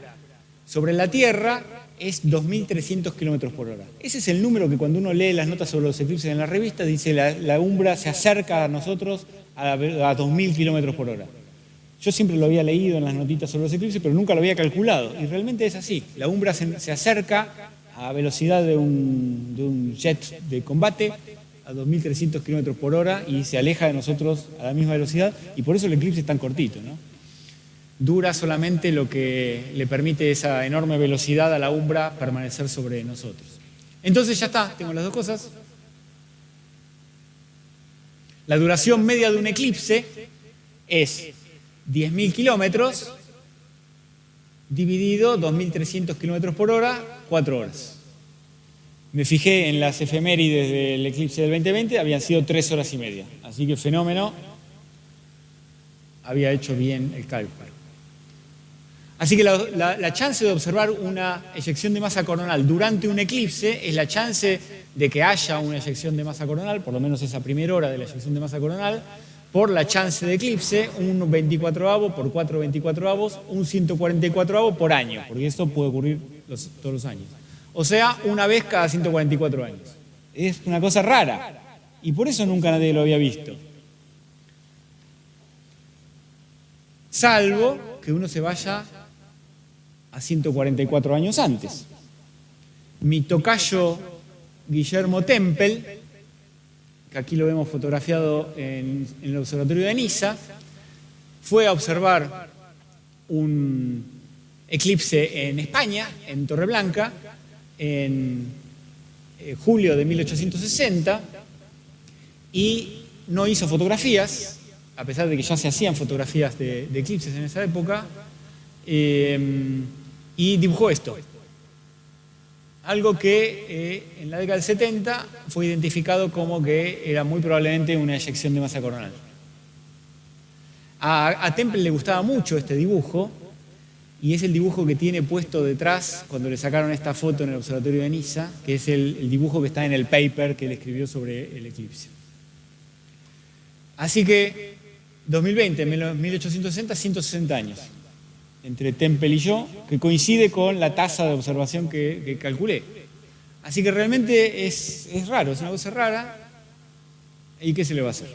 sobre la Tierra es 2.300 kilómetros por hora. Ese es el número que cuando uno lee las notas sobre los eclipses en la revista, dice la umbra se acerca a nosotros a 2.000 kilómetros por hora. Yo siempre lo había leído en las notitas sobre los eclipses, pero nunca lo había calculado. Y realmente es así. La umbra se acerca a velocidad de un jet de combate a 2.300 kilómetros por hora y se aleja de nosotros a la misma velocidad. Y por eso el eclipse es tan cortito, ¿no? Dura solamente lo que le permite esa enorme velocidad a la umbra permanecer sobre nosotros. Entonces ya está, tengo las dos cosas. La duración media de un eclipse es 10.000 kilómetros dividido 2.300 kilómetros por hora, 4 horas. Me fijé en las efemérides del eclipse del 2020, habían sido 3 horas y media. Así que fenómeno, había hecho bien el cálculo. Así que la chance de observar una eyección de masa coronal durante un eclipse es la chance de que haya una eyección de masa coronal, por lo menos esa primera hora de la eyección de masa coronal, por la chance de eclipse, un 24avo por 4 24avos, un 144avo por año, porque esto puede ocurrir todos los años. O sea, una vez cada 144 años. Es una cosa rara, y por eso nunca nadie lo había visto. Salvo que uno se vaya a 144 años antes. Mi tocayo Guillermo Tempel, que aquí lo vemos fotografiado en el observatorio de Niza, fue a observar un eclipse en España, en Torreblanca, en julio de 1860, y no hizo fotografías, a pesar de que ya se hacían fotografías de eclipses en esa época, y dibujó esto. Algo que en la década del 70 fue identificado como que era muy probablemente una eyección de masa coronal. A Temple le gustaba mucho este dibujo, y es el dibujo que tiene puesto detrás cuando le sacaron esta foto en el observatorio de Niza, que es el dibujo que está en el paper que él escribió sobre el eclipse. Así que 2020, 1860, 160 años entre Temple y yo, que coincide con la tasa de observación que calculé. Así que realmente es raro, es una cosa rara. ¿Y qué se le va a hacer?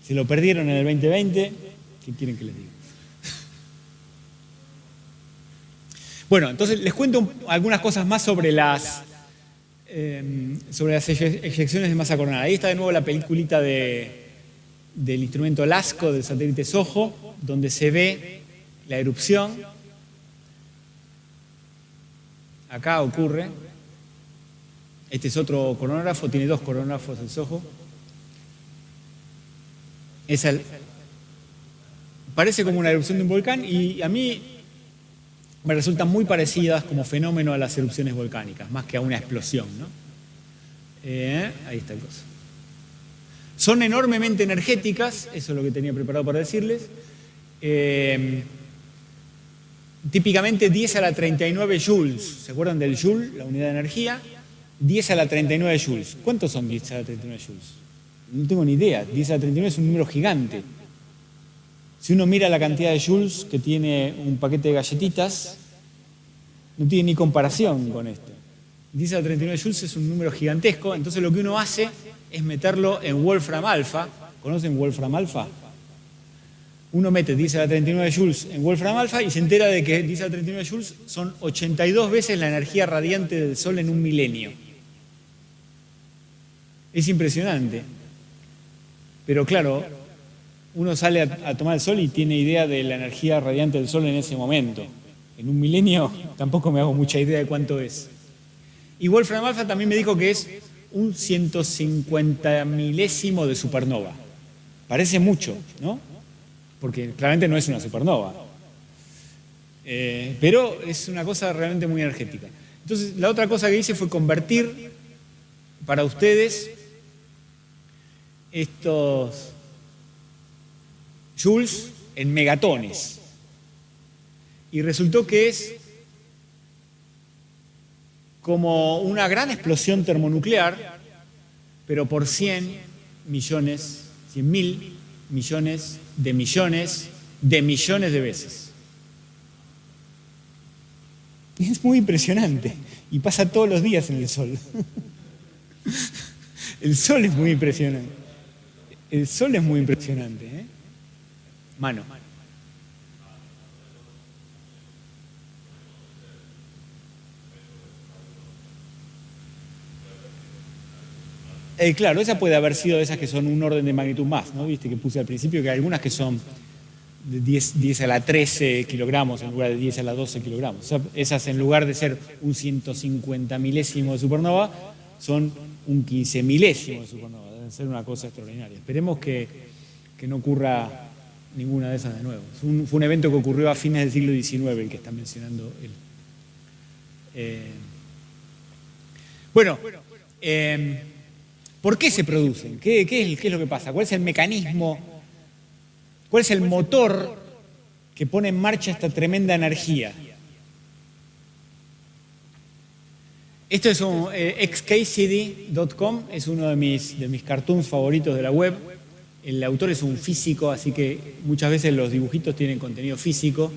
Se lo perdieron en el 2020, ¿qué quieren que les diga? Bueno, entonces les cuento algunas cosas más sobre las eyecciones de masa coronal. Ahí está de nuevo la peliculita del instrumento LASCO del satélite SOHO, donde se ve la erupción. Acá ocurre. Este es otro coronógrafo, tiene 2 coronógrafos el SOHO. Parece como una erupción de un volcán, y a mí me resultan muy parecidas como fenómeno a las erupciones volcánicas, más que a una explosión, ¿no? Ahí está el coso. Son enormemente energéticas, eso es lo que tenía preparado para decirles. Típicamente 10 a la 39 joules. ¿Se acuerdan del joule, la unidad de energía? 10 a la 39 joules. ¿Cuántos son 10 a la 39 joules? No tengo ni idea. 10 a la 39 es un número gigante. Si uno mira la cantidad de joules que tiene un paquete de galletitas, no tiene ni comparación con esto. 10 a la 39 joules es un número gigantesco, entonces lo que uno hace es meterlo en Wolfram alfa. ¿Conocen Wolfram alfa? Uno mete 10 a la 39 joules en Wolfram alfa y se entera de que 10 a la 39 joules son 82 veces la energía radiante del Sol en un milenio. Es impresionante. Pero claro, uno sale a tomar el Sol y tiene idea de la energía radiante del Sol en ese momento. En un milenio tampoco me hago mucha idea de cuánto es. Y Wolfram alfa también me dijo que es un 150 milésimo de supernova. Parece mucho, ¿no? Porque claramente no es una supernova. Pero es una cosa realmente muy energética. Entonces, la otra cosa que hice fue convertir para ustedes estos joules en megatones. Y resultó que es como una gran explosión termonuclear, pero por 100 millones, 100.000 millones de millones de veces. Es muy impresionante y pasa todos los días en el Sol. El Sol es muy impresionante. El Sol es muy impresionante, ¿eh? Mano. Claro, esa puede haber sido de esas que son un orden de magnitud más, ¿no? Viste que puse al principio que hay algunas que son de 10 a la 13 kilogramos en lugar de 10 a la 12 kilogramos. O sea, esas en lugar de ser un 150 milésimo de supernova, son un 15 milésimo de supernova. Deben ser una cosa extraordinaria. Esperemos que no ocurra ninguna de esas de nuevo. Fue un evento que ocurrió a fines del siglo XIX, el que está mencionando él. Bueno, ¿por qué se producen? ¿Qué es lo que pasa? ¿Cuál es el mecanismo? ¿Cuál es el motor que pone en marcha esta tremenda energía? Esto es un xkcd.com, es uno de mis cartoons favoritos de la web. El autor es un físico, así que muchas veces los dibujitos tienen contenido físico.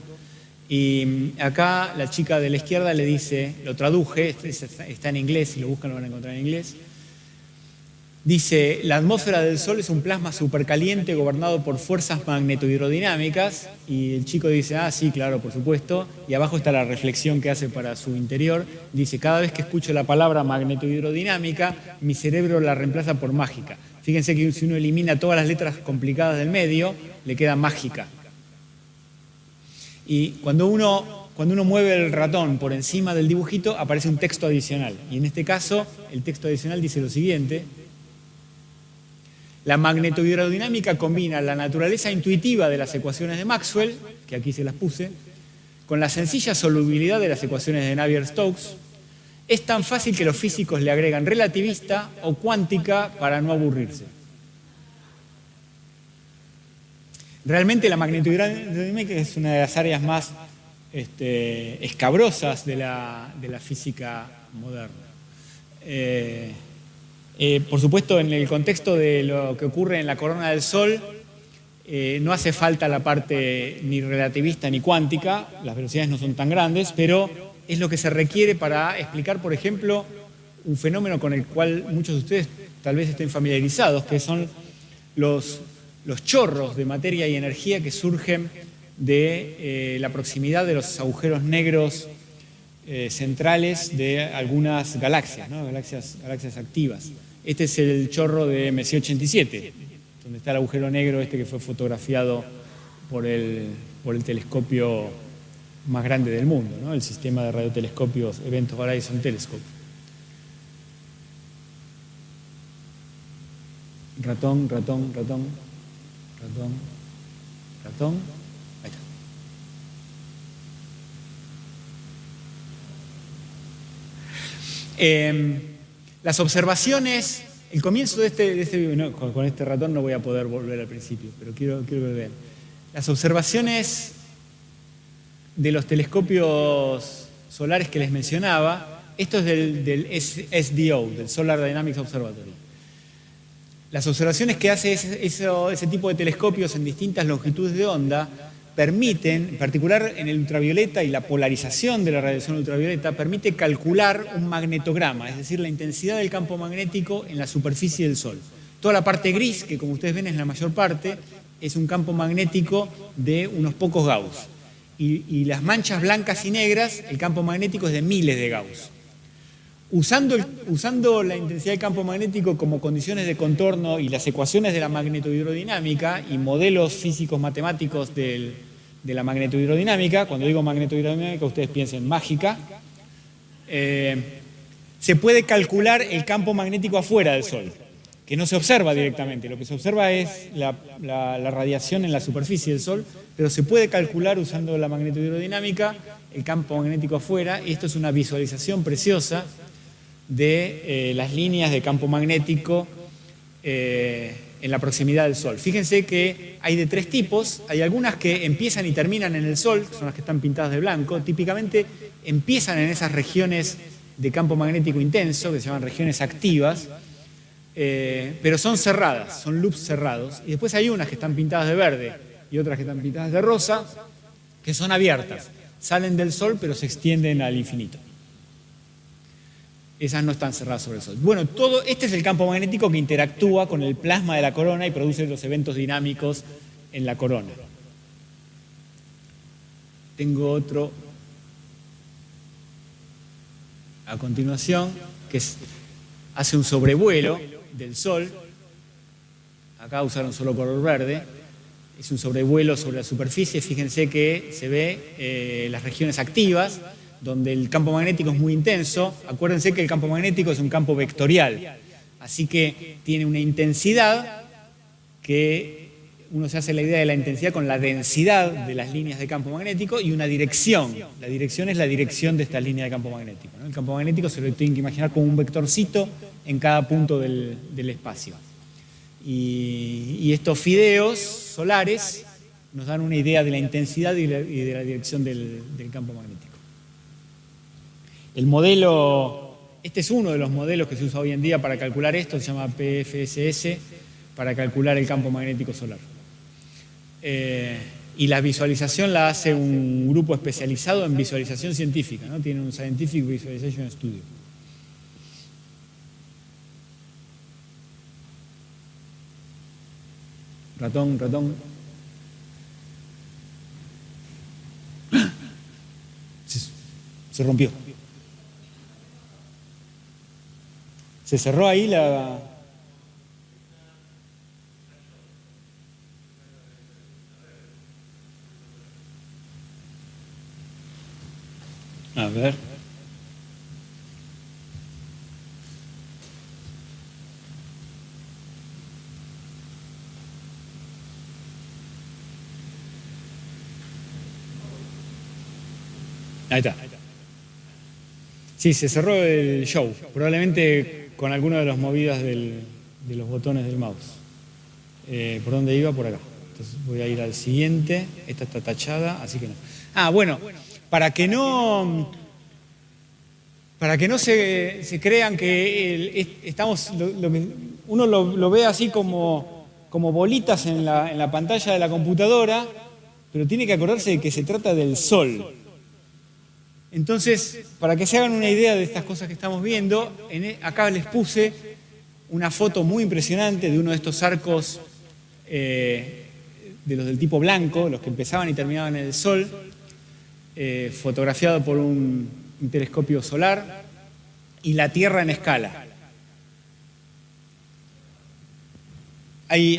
Y acá la chica de la izquierda le dice, lo traduje, está en inglés, si lo buscan lo van a encontrar en inglés. Dice, la atmósfera del Sol es un plasma supercaliente gobernado por fuerzas magnetohidrodinámicas. Y el chico dice, ah, sí, claro, por supuesto. Y abajo está la reflexión que hace para su interior. Dice, cada vez que escucho la palabra magnetohidrodinámica, mi cerebro la reemplaza por mágica. Fíjense que si uno elimina todas las letras complicadas del medio, le queda mágica. Y cuando uno mueve el ratón por encima del dibujito, aparece un texto adicional. Y en este caso, el texto adicional dice lo siguiente. La magnetohidrodinámica combina la naturaleza intuitiva de las ecuaciones de Maxwell, que aquí se las puse, con la sencilla solubilidad de las ecuaciones de Navier-Stokes. Es tan fácil que los físicos le agregan relativista o cuántica para no aburrirse. Realmente la magnetohidrodinámica es una de las áreas más escabrosas de la física moderna. Por supuesto, en el contexto de lo que ocurre en la corona del Sol, no hace falta la parte ni relativista ni cuántica, las velocidades no son tan grandes, pero es lo que se requiere para explicar, por ejemplo, un fenómeno con el cual muchos de ustedes tal vez estén familiarizados, que son los chorros de materia y energía que surgen de la proximidad de los agujeros negros centrales de algunas galaxias, ¿no? galaxias activas. Este es el chorro de MC87, donde está el agujero negro que fue fotografiado por el telescopio más grande del mundo, ¿no? El sistema de radiotelescopios Event Horizon Telescope. Ratón. Ahí está. Las observaciones, el comienzo de este no, con este ratón no voy a poder volver al principio, pero quiero que vean. Las observaciones de los telescopios solares que les mencionaba, esto es del SDO, del Solar Dynamics Observatory. Las observaciones que hace ese tipo de telescopios en distintas longitudes de onda permiten, en particular en el ultravioleta y la polarización de la radiación ultravioleta, permite calcular un magnetograma, es decir, la intensidad del campo magnético en la superficie del Sol. Toda la parte gris, que como ustedes ven es la mayor parte, es un campo magnético de unos pocos Gauss. Y las manchas blancas y negras, el campo magnético es de miles de Gauss. Usando la intensidad del campo magnético como condiciones de contorno y las ecuaciones de la magnetohidrodinámica y modelos físicos matemáticos de la magnetohidrodinámica, cuando digo magnetohidrodinámica ustedes piensen mágica, se puede calcular el campo magnético afuera del Sol, que no se observa directamente, lo que se observa es la radiación en la superficie del Sol, pero se puede calcular usando la magnetohidrodinámica el campo magnético afuera, y esto es una visualización preciosa de las líneas de campo magnético en la proximidad del Sol. Fíjense que hay de tres tipos, hay algunas que empiezan y terminan en el Sol, que son las que están pintadas de blanco, típicamente empiezan en esas regiones de campo magnético intenso, que se llaman regiones activas, pero son cerradas, son loops cerrados, y después hay unas que están pintadas de verde y otras que están pintadas de rosa, que son abiertas, salen del Sol pero se extienden al infinito. Esas no están cerradas sobre el Sol. Bueno, este es el campo magnético que interactúa con el plasma de la corona y produce los eventos dinámicos en la corona. Tengo otro a continuación, que hace un sobrevuelo del Sol. Acá usaron solo color verde. Es un sobrevuelo sobre la superficie. Fíjense que se ve las regiones activas, donde el campo magnético es muy intenso. Acuérdense que el campo magnético es un campo vectorial, así que tiene una intensidad que uno se hace la idea de la intensidad con la densidad de las líneas de campo magnético y una dirección. La dirección es la dirección de esta línea de campo magnético, ¿no? El campo magnético se lo tienen que imaginar como un vectorcito en cada punto del espacio. Y estos fideos solares nos dan una idea de la intensidad y de la dirección del campo magnético. El modelo, este es uno de los modelos que se usa hoy en día para calcular esto, se llama PFSS, para calcular el campo magnético solar. Y la visualización la hace un grupo especializado en visualización científica, ¿no? Tiene un Scientific Visualization Studio. Ratón. Se rompió. Se cerró ahí la... A ver. Ahí está. Sí, se cerró el show, probablemente con alguna de las movidas de los botones del mouse. ¿Por dónde iba? Por acá. Entonces voy a ir al siguiente. Esta está tachada, así que no. Ah, bueno, para que no se crean que uno lo ve así como bolitas en la pantalla de la computadora, pero tiene que acordarse de que se trata del Sol. Entonces, para que se hagan una idea de estas cosas que estamos viendo, acá les puse una foto muy impresionante de uno de estos arcos de los del tipo blanco, los que empezaban y terminaban en el Sol, fotografiado por un telescopio solar, y la Tierra en escala.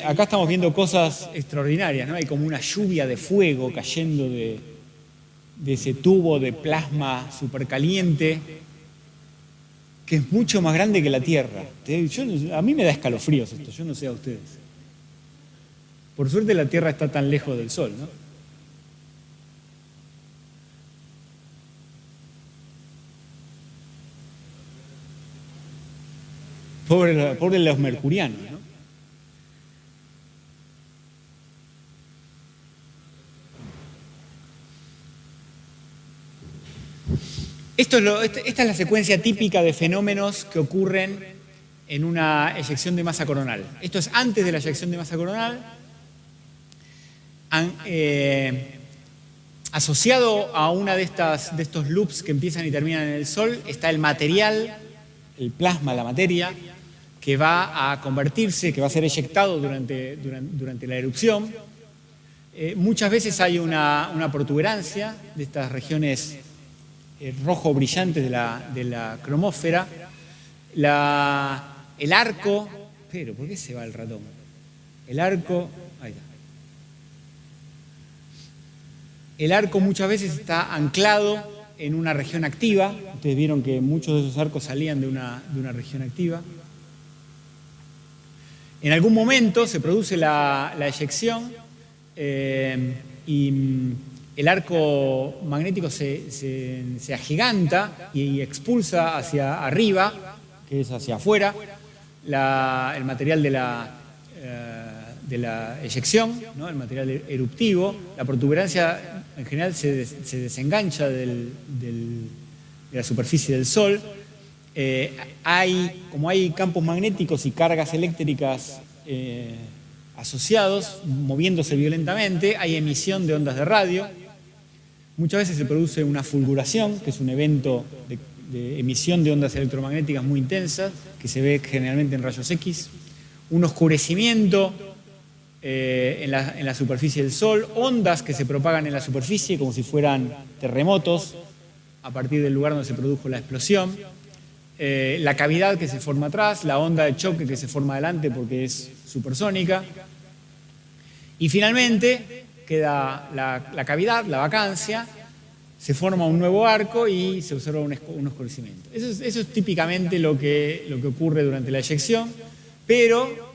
Acá estamos viendo cosas extraordinarias, ¿no? Hay como una lluvia de fuego cayendo de ese tubo de plasma supercaliente que es mucho más grande que la Tierra. A mí me da escalofríos esto, yo no sé a ustedes. Por suerte la Tierra está tan lejos del Sol, ¿no? Pobre los mercurianos, ¿no? Esta es la secuencia típica de fenómenos que ocurren en una eyección de masa coronal. Esto es antes de la eyección de masa coronal. Asociado a una de estos loops que empiezan y terminan en el Sol está el material, el plasma, la materia, que va a convertirse, que va a ser eyectado durante la erupción. Muchas veces hay una protuberancia de estas regiones rojo brillantes de la cromósfera. El arco, pero ¿por qué se va el ratón? El arco, ahí está. El arco muchas veces está anclado en una región activa. Ustedes vieron que muchos de esos arcos salían de una región activa. En algún momento se produce la eyección y el arco magnético se agiganta y expulsa hacia arriba, que es hacia afuera, el material de la eyección, ¿no? El material eruptivo. La protuberancia en general se desengancha de la superficie del Sol. Como hay campos magnéticos y cargas eléctricas asociados, moviéndose violentamente, hay emisión de ondas de radio. Muchas veces se produce una fulguración, que es un evento de emisión de ondas electromagnéticas muy intensas, que se ve generalmente en rayos X. Un oscurecimiento en la superficie del Sol, ondas que se propagan en la superficie como si fueran terremotos a partir del lugar donde se produjo la explosión. La cavidad que se forma atrás, la onda de choque que se forma adelante porque es supersónica. Y finalmente queda la cavidad, la vacancia, se forma un nuevo arco y se observa un oscurecimiento. Eso es típicamente lo que ocurre durante la eyección, pero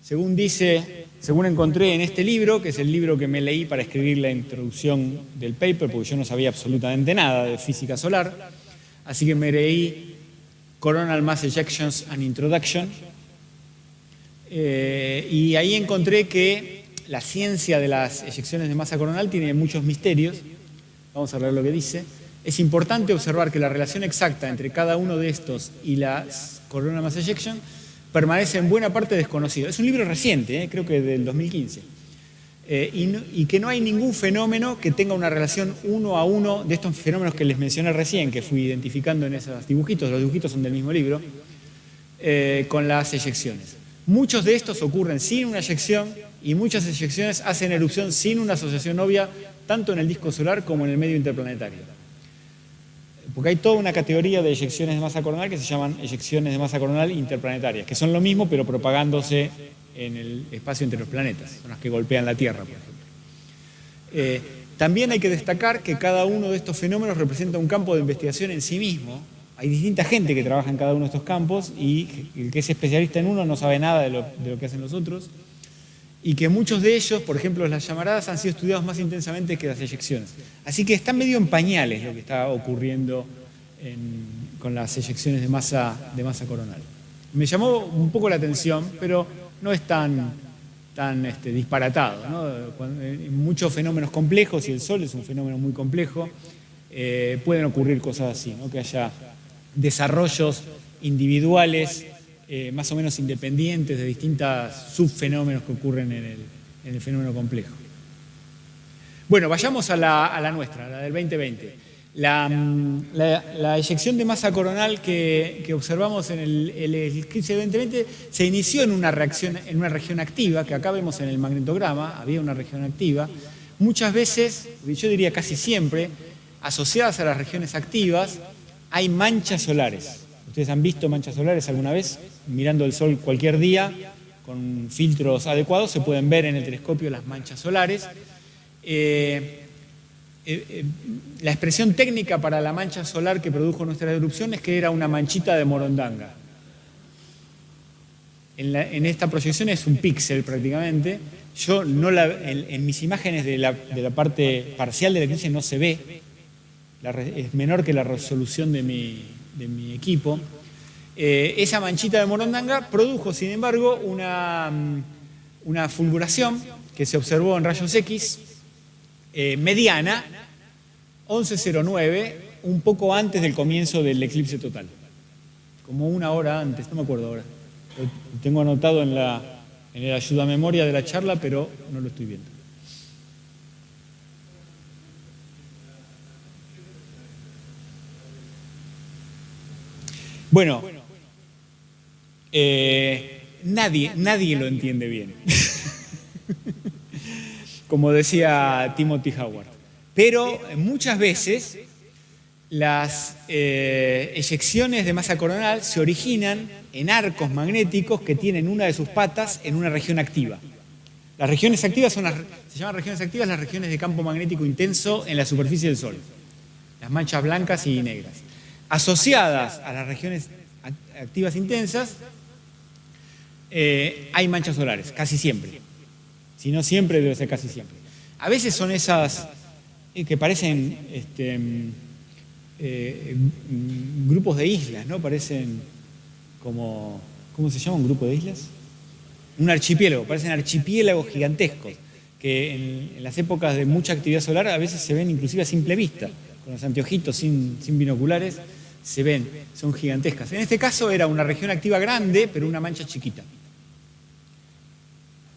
según encontré en este libro, que es el libro que me leí para escribir la introducción del paper, porque yo no sabía absolutamente nada de física solar, así que me leí Coronal Mass Ejections and Introduction, y ahí encontré que la ciencia de las eyecciones de masa coronal tiene muchos misterios. Vamos a leer lo que dice. Es importante observar que la relación exacta entre cada uno de estos y la Coronal Mass Ejection permanece en buena parte desconocido. Es un libro reciente, creo que del 2015. Y que no hay ningún fenómeno que tenga una relación uno a uno de estos fenómenos que les mencioné recién, que fui identificando en esos dibujitos. Los dibujitos son del mismo libro, con las eyecciones. Muchos de estos ocurren sin una eyección y muchas eyecciones hacen erupción sin una asociación obvia, tanto en el disco solar como en el medio interplanetario. Porque hay toda una categoría de eyecciones de masa coronal que se llaman eyecciones de masa coronal interplanetarias, que son lo mismo pero propagándose en el espacio entre los planetas, son las que golpean la Tierra, por ejemplo. También hay que destacar que cada uno de estos fenómenos representa un campo de investigación en sí mismo. Hay distinta gente que trabaja en cada uno de estos campos y el que es especialista en uno no sabe nada de lo que hacen los otros, y que muchos de ellos, por ejemplo las llamaradas, han sido estudiados más intensamente que las eyecciones. Así que está medio en pañales lo que está ocurriendo con las eyecciones de masa coronal. Me llamó un poco la atención, pero no es tan disparatado, ¿no? Muchos fenómenos complejos, y el Sol es un fenómeno muy complejo, pueden ocurrir cosas así, ¿no? Que haya desarrollos individuales más o menos independientes de distintos subfenómenos que ocurren en el fenómeno complejo. Bueno, vayamos a la nuestra, la del 2020. La eyección de masa coronal que observamos en el eclipse del 2020 se inició en una región activa, que acá vemos en el magnetograma, había una región activa. Muchas veces, yo diría casi siempre, asociadas a las regiones activas, hay manchas solares. ¿Ustedes han visto manchas solares alguna vez? Mirando el Sol cualquier día, con filtros adecuados, se pueden ver en el telescopio las manchas solares. La expresión técnica para la mancha solar que produjo nuestra erupción es que era una manchita de Morondanga. En esta proyección es un píxel prácticamente. Yo en mis imágenes de la parte parcial del eclipse no se ve. Es menor que la resolución de mi equipo. Esa manchita de Morondanga produjo, sin embargo, una fulguración que se observó en rayos X mediana, 11:09, un poco antes del comienzo del eclipse total. Como una hora antes, no me acuerdo ahora. Lo tengo anotado en el ayuda memoria de la charla, pero no lo estoy viendo. Bueno, nadie lo entiende bien, como decía Timothy Howard. Pero muchas veces las eyecciones de masa coronal se originan en arcos magnéticos que tienen una de sus patas en una región activa. Las regiones activas se llaman regiones activas las regiones de campo magnético intenso en la superficie del Sol, las manchas blancas y negras. Asociadas a las regiones activas intensas, hay manchas solares, casi siempre. Si no siempre, debe ser casi siempre. A veces son esas que parecen grupos de islas, ¿no? Parecen como, ¿cómo se llama un grupo de islas? Un archipiélago, parecen archipiélagos gigantescos, que en las épocas de mucha actividad solar a veces se ven inclusive a simple vista, con los anteojitos sin binoculares, se ven, son gigantescas. En este caso era una región activa grande, pero una mancha chiquita.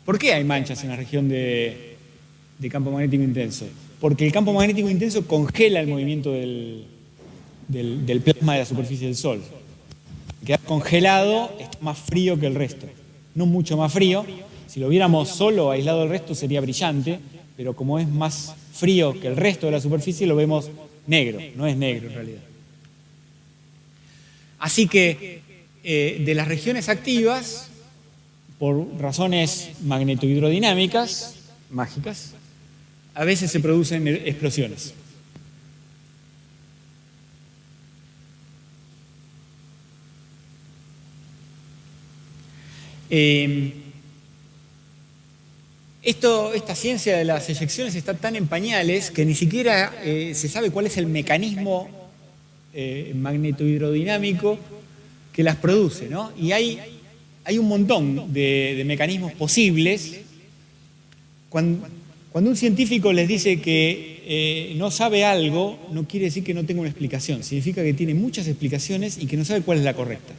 ¿Por qué hay manchas en la región de campo magnético intenso? Porque el campo magnético intenso congela el movimiento del plasma de la superficie del Sol. Queda congelado, está más frío que el resto. No mucho más frío. Si lo viéramos solo, aislado del resto, sería brillante, pero como es más frío que el resto de la superficie, lo vemos negro. No es negro en realidad. Así que de las regiones activas, por razones magnetohidrodinámicas, mágicas, a veces se producen explosiones. Esta ciencia de las eyecciones está tan en pañales que ni siquiera se sabe cuál es el mecanismo magnetohidrodinámico que las produce, ¿no? Y hay un montón de mecanismos posibles. Cuando un científico les dice que no sabe algo, no quiere decir que no tenga una explicación. Significa que tiene muchas explicaciones y que no sabe cuál es la correcta.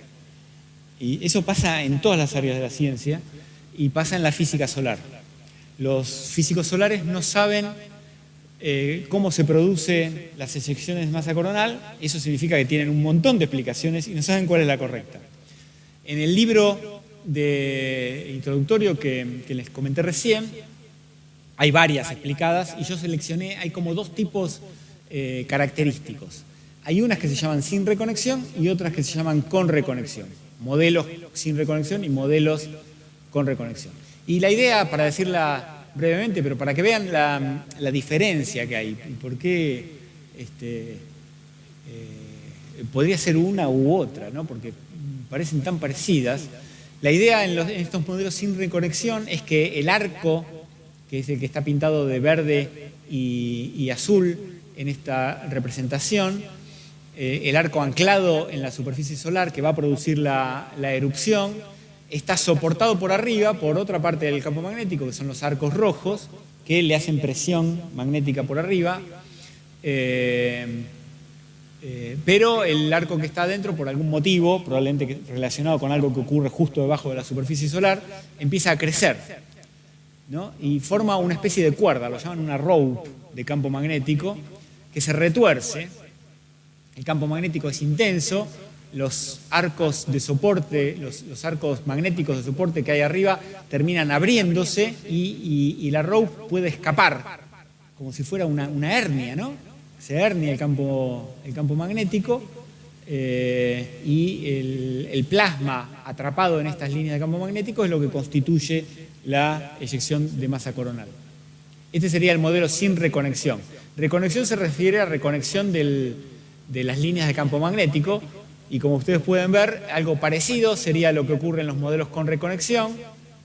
Y eso pasa en todas las áreas de la ciencia y pasa en la física solar. Los físicos solares no saben cómo se producen las eyecciones de masa coronal. Eso significa que tienen un montón de explicaciones y no saben cuál es la correcta. En el libro introductorio que les comenté recién, hay varias explicadas y yo seleccioné, hay como dos tipos característicos. Hay unas que se llaman sin reconexión y otras que se llaman con reconexión. Modelos sin reconexión y modelos con reconexión. Y la idea, para decirla brevemente, pero para que vean la diferencia que hay, y por qué podría ser una u otra, ¿no? Porque parecen tan parecidas. La idea en estos modelos sin reconexión es que el arco, que es el que está pintado de verde y azul en esta representación, el arco anclado en la superficie solar que va a producir la erupción, está soportado por arriba por otra parte del campo magnético, que son los arcos rojos, que le hacen presión magnética por arriba, pero el arco que está adentro, por algún motivo, probablemente relacionado con algo que ocurre justo debajo de la superficie solar, empieza a crecer, ¿no? Y forma una especie de cuerda, lo llaman una rope de campo magnético, que se retuerce. El campo magnético es intenso, los arcos de soporte, los arcos magnéticos de soporte que hay arriba terminan abriéndose y la rope puede escapar, como si fuera una hernia, ¿no? Se hernia el campo magnético y el plasma atrapado en estas líneas de campo magnético es lo que constituye la eyección de masa coronal. Este sería el modelo sin reconexión. Reconexión se refiere a reconexión de las líneas de campo magnético y como ustedes pueden ver, algo parecido sería lo que ocurre en los modelos con reconexión,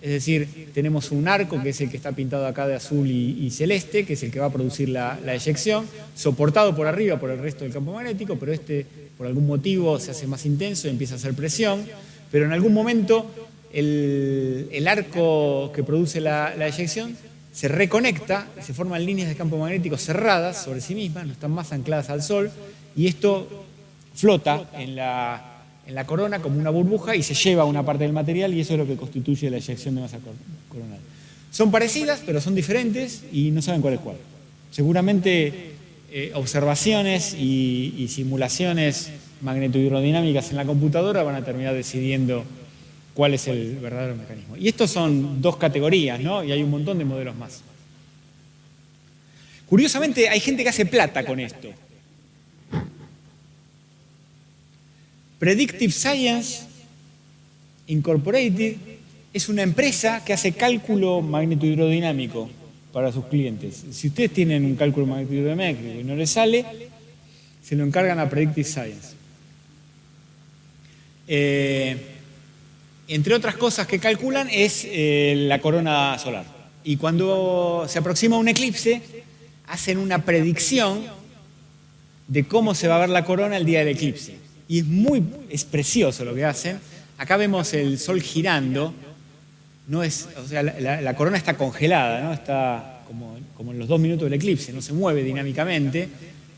es decir, tenemos un arco que es el que está pintado acá de azul y celeste, que es el que va a producir la eyección, soportado por arriba por el resto del campo magnético, pero este por algún motivo se hace más intenso y empieza a hacer presión, pero en algún momento el arco que produce la eyección se reconecta y se forman líneas de campo magnético cerradas sobre sí mismas, no están más ancladas al Sol, y esto flota en la corona como una burbuja y se lleva una parte del material, y eso es lo que constituye la eyección de masa coronal. Son parecidas, pero son diferentes y no saben cuál es cuál. Seguramente observaciones y simulaciones magnetohidrodinámicas en la computadora van a terminar decidiendo cuál es el verdadero mecanismo. Y estos son dos categorías, ¿no? Y hay un montón de modelos más. Curiosamente, hay gente que hace plata con esto. Predictive Science Incorporated es una empresa que hace cálculo magnetohidrodinámico para sus clientes. Si ustedes tienen un cálculo magnetohidrodinámico y no les sale, se lo encargan a Predictive Science. Entre otras cosas que calculan es la corona solar. Y cuando se aproxima un eclipse, hacen una predicción de cómo se va a ver la corona el día del eclipse. Y es precioso lo que hacen. Acá vemos el Sol girando. No es, o sea, la corona está congelada, ¿no? Está como en los 2 minutos del eclipse, no se mueve dinámicamente,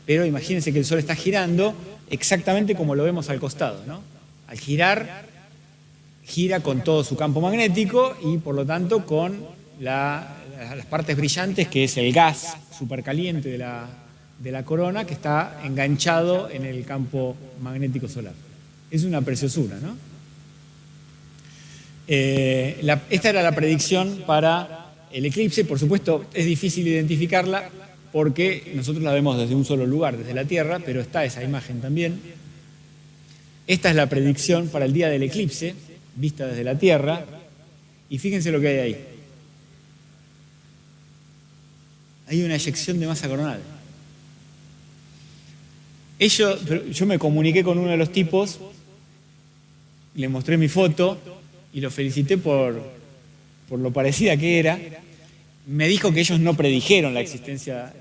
pero imagínense que el Sol está girando exactamente como lo vemos al costado, ¿no? Al girar, gira con todo su campo magnético y por lo tanto con las partes brillantes, que es el gas supercaliente de la corona, que está enganchado en el campo magnético solar. Es una preciosura, ¿no? Esta era la predicción para el eclipse. Por supuesto, es difícil identificarla porque nosotros la vemos desde un solo lugar, desde la Tierra, pero está esa imagen también. Esta es la predicción para el día del eclipse, vista desde la Tierra, y fíjense lo que hay ahí. Hay una eyección de masa coronal. Yo me comuniqué con uno de los tipos, le mostré mi foto y lo felicité por lo parecida que era. Me dijo que ellos no predijeron la existencia,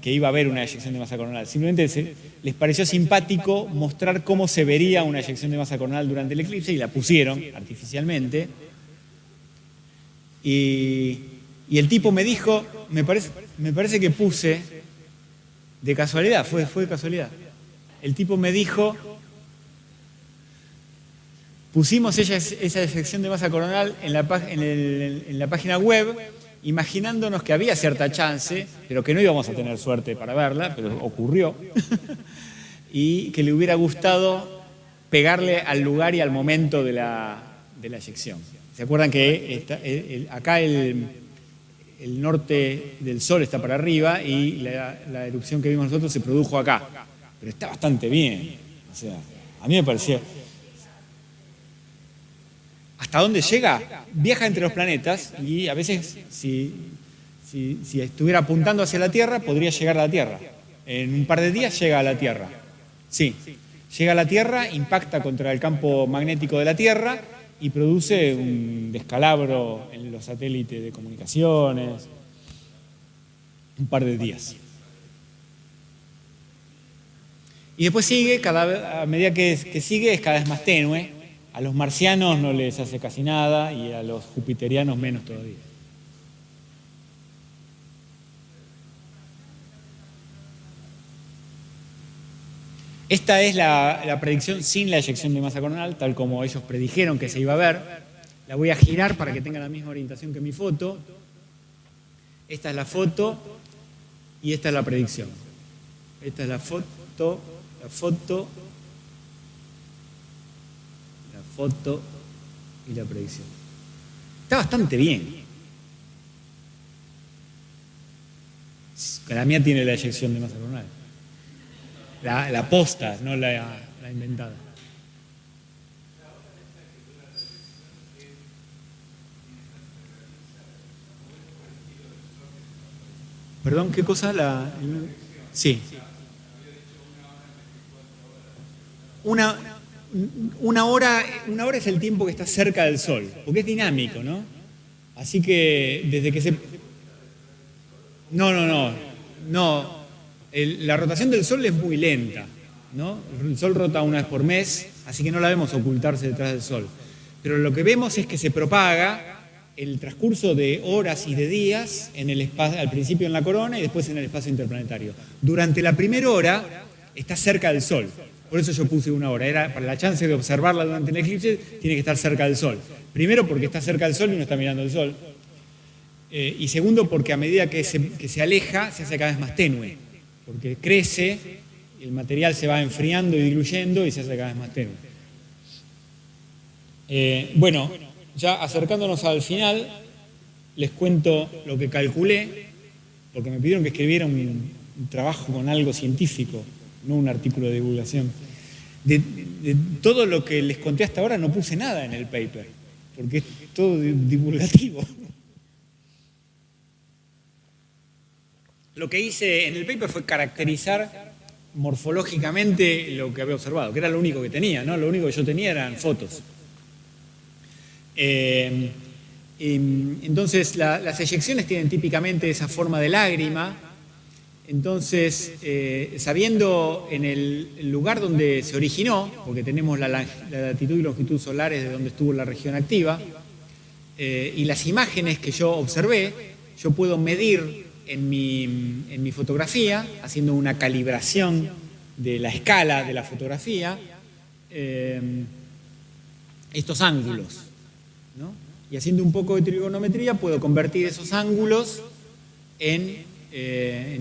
que iba a haber una eyección de masa coronal. Simplemente les pareció simpático mostrar cómo se vería una eyección de masa coronal durante el eclipse y la pusieron artificialmente. Y el tipo me dijo, me parece que puse, de casualidad, fue de casualidad. El tipo me dijo, pusimos esa eyección de masa coronal en la página web, imaginándonos que había cierta chance, pero que no íbamos a tener suerte para verla, pero ocurrió, y que le hubiera gustado pegarle al lugar y al momento de la eyección. ¿Se acuerdan que acá el norte del Sol está para arriba y la erupción que vimos nosotros se produjo acá? Pero está bastante bien. O sea, a mí me parecía... ¿Hasta dónde llega? Viaja entre los planetas y a veces, si estuviera apuntando hacia la Tierra, podría llegar a la Tierra. En un par de días llega a la Tierra. Sí, llega a la Tierra, impacta contra el campo magnético de la Tierra y produce un descalabro en los satélites de comunicaciones. Un par de días. Y después sigue, a medida que sigue, es cada vez más tenue. A los marcianos no les hace casi nada y a los jupiterianos menos todavía. Esta es la predicción sin la eyección de masa coronal, tal como ellos predijeron que se iba a ver. La voy a girar para que tenga la misma orientación que mi foto. Esta es la foto y esta es la predicción. Esta es la foto y la predicción. Está bastante bien. La mía tiene la eyección de masa coronal. La posta, no la inventada. ¿Perdón, qué cosa? Sí. Una hora es el tiempo que está cerca del Sol, porque es dinámico, ¿no? Así que desde que se... No. La rotación del Sol es muy lenta. ¿no? El Sol rota una vez por mes, así que no la vemos ocultarse detrás del Sol. Pero lo que vemos es que se propaga el transcurso de horas y de días en el espacio, al principio en la corona y después en el espacio interplanetario. Durante la primera hora está cerca del Sol. Por eso yo puse una hora. Era para la chance de observarla durante el eclipse, tiene que estar cerca del Sol. Primero porque está cerca del Sol y uno está mirando el Sol. Y segundo porque a medida que se aleja, se hace cada vez más tenue. Porque crece, el material se va enfriando y diluyendo y se hace cada vez más tenue. Bueno, ya acercándonos al final, les cuento lo que calculé, porque me pidieron que escribiera un trabajo con algo científico, no un artículo de divulgación. De todo lo que les conté hasta ahora no puse nada en el paper, porque es todo divulgativo. Lo que hice en el paper fue caracterizar morfológicamente lo que había observado, que era lo único que tenía, ¿no? Lo único que yo tenía eran fotos. Entonces las eyecciones tienen típicamente esa forma de lágrima. Entonces, sabiendo en el lugar donde se originó, porque tenemos la latitud y longitud solares de donde estuvo la región activa, y las imágenes que yo observé, yo puedo medir en mi fotografía, haciendo una calibración de la escala de la fotografía, estos ángulos, ¿no? Y haciendo un poco de trigonometría puedo convertir esos ángulos en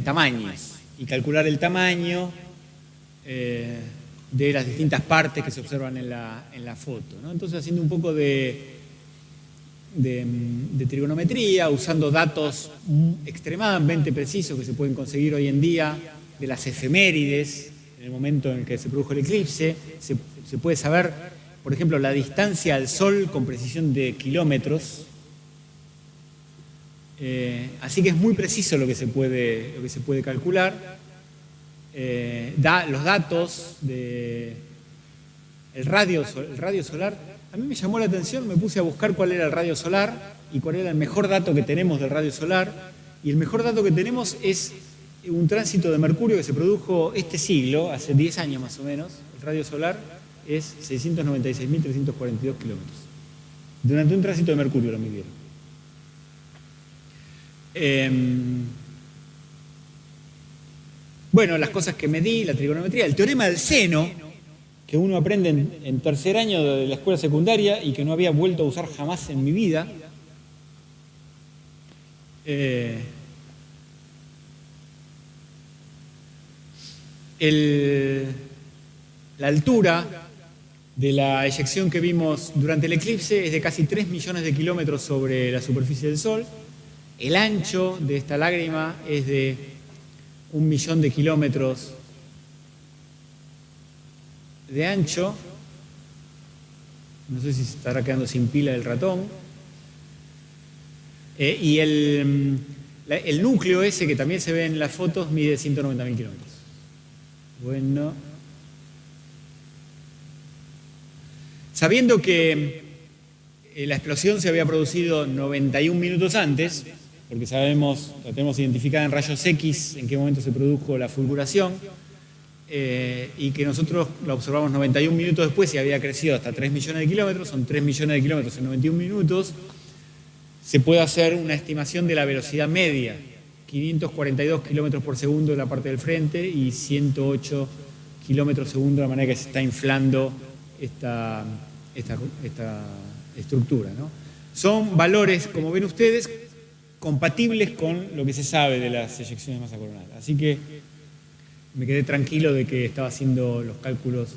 tamaños y calcular el tamaño de las distintas partes que se observan en la foto, ¿no? Entonces, haciendo un poco de trigonometría, usando datos extremadamente precisos que se pueden conseguir hoy en día de las efemérides, en el momento en el que se produjo el eclipse, se puede saber, por ejemplo, la distancia al Sol con precisión de kilómetros. Así que es muy preciso lo que se puede calcular. Los datos del radio solar, a mí me llamó la atención, me puse a buscar cuál era el radio solar y cuál era el mejor dato que tenemos del radio solar. Y el mejor dato que tenemos es un tránsito de Mercurio que se produjo este siglo, hace 10 años más o menos. El radio solar es 696.342 kilómetros. Durante un tránsito de Mercurio lo midieron. Bueno, las cosas que medí, la trigonometría, el teorema del seno, que uno aprende en tercer año de la escuela secundaria y que no había vuelto a usar jamás en mi vida. La altura de la eyección que vimos durante el eclipse es de casi 3 millones de kilómetros sobre la superficie del Sol. El ancho de esta lágrima es de 1 millón de kilómetros de ancho. No sé si se estará quedando sin pila el ratón. Y el núcleo ese, que también se ve en las fotos, mide 190.000 kilómetros. Bueno. Sabiendo que la explosión se había producido 91 minutos antes, porque la tenemos identificada en rayos X en qué momento se produjo la fulguración, y que nosotros la observamos 91 minutos después y había crecido hasta 3 millones de kilómetros, son 3 millones de kilómetros en 91 minutos, se puede hacer una estimación de la velocidad media, 542 kilómetros por segundo en la parte del frente y 108 kilómetros por segundo de la manera que se está inflando esta estructura, ¿no? Son valores, como ven ustedes, compatibles con lo que se sabe de las eyecciones de masa coronal. Así que me quedé tranquilo de que estaba haciendo los cálculos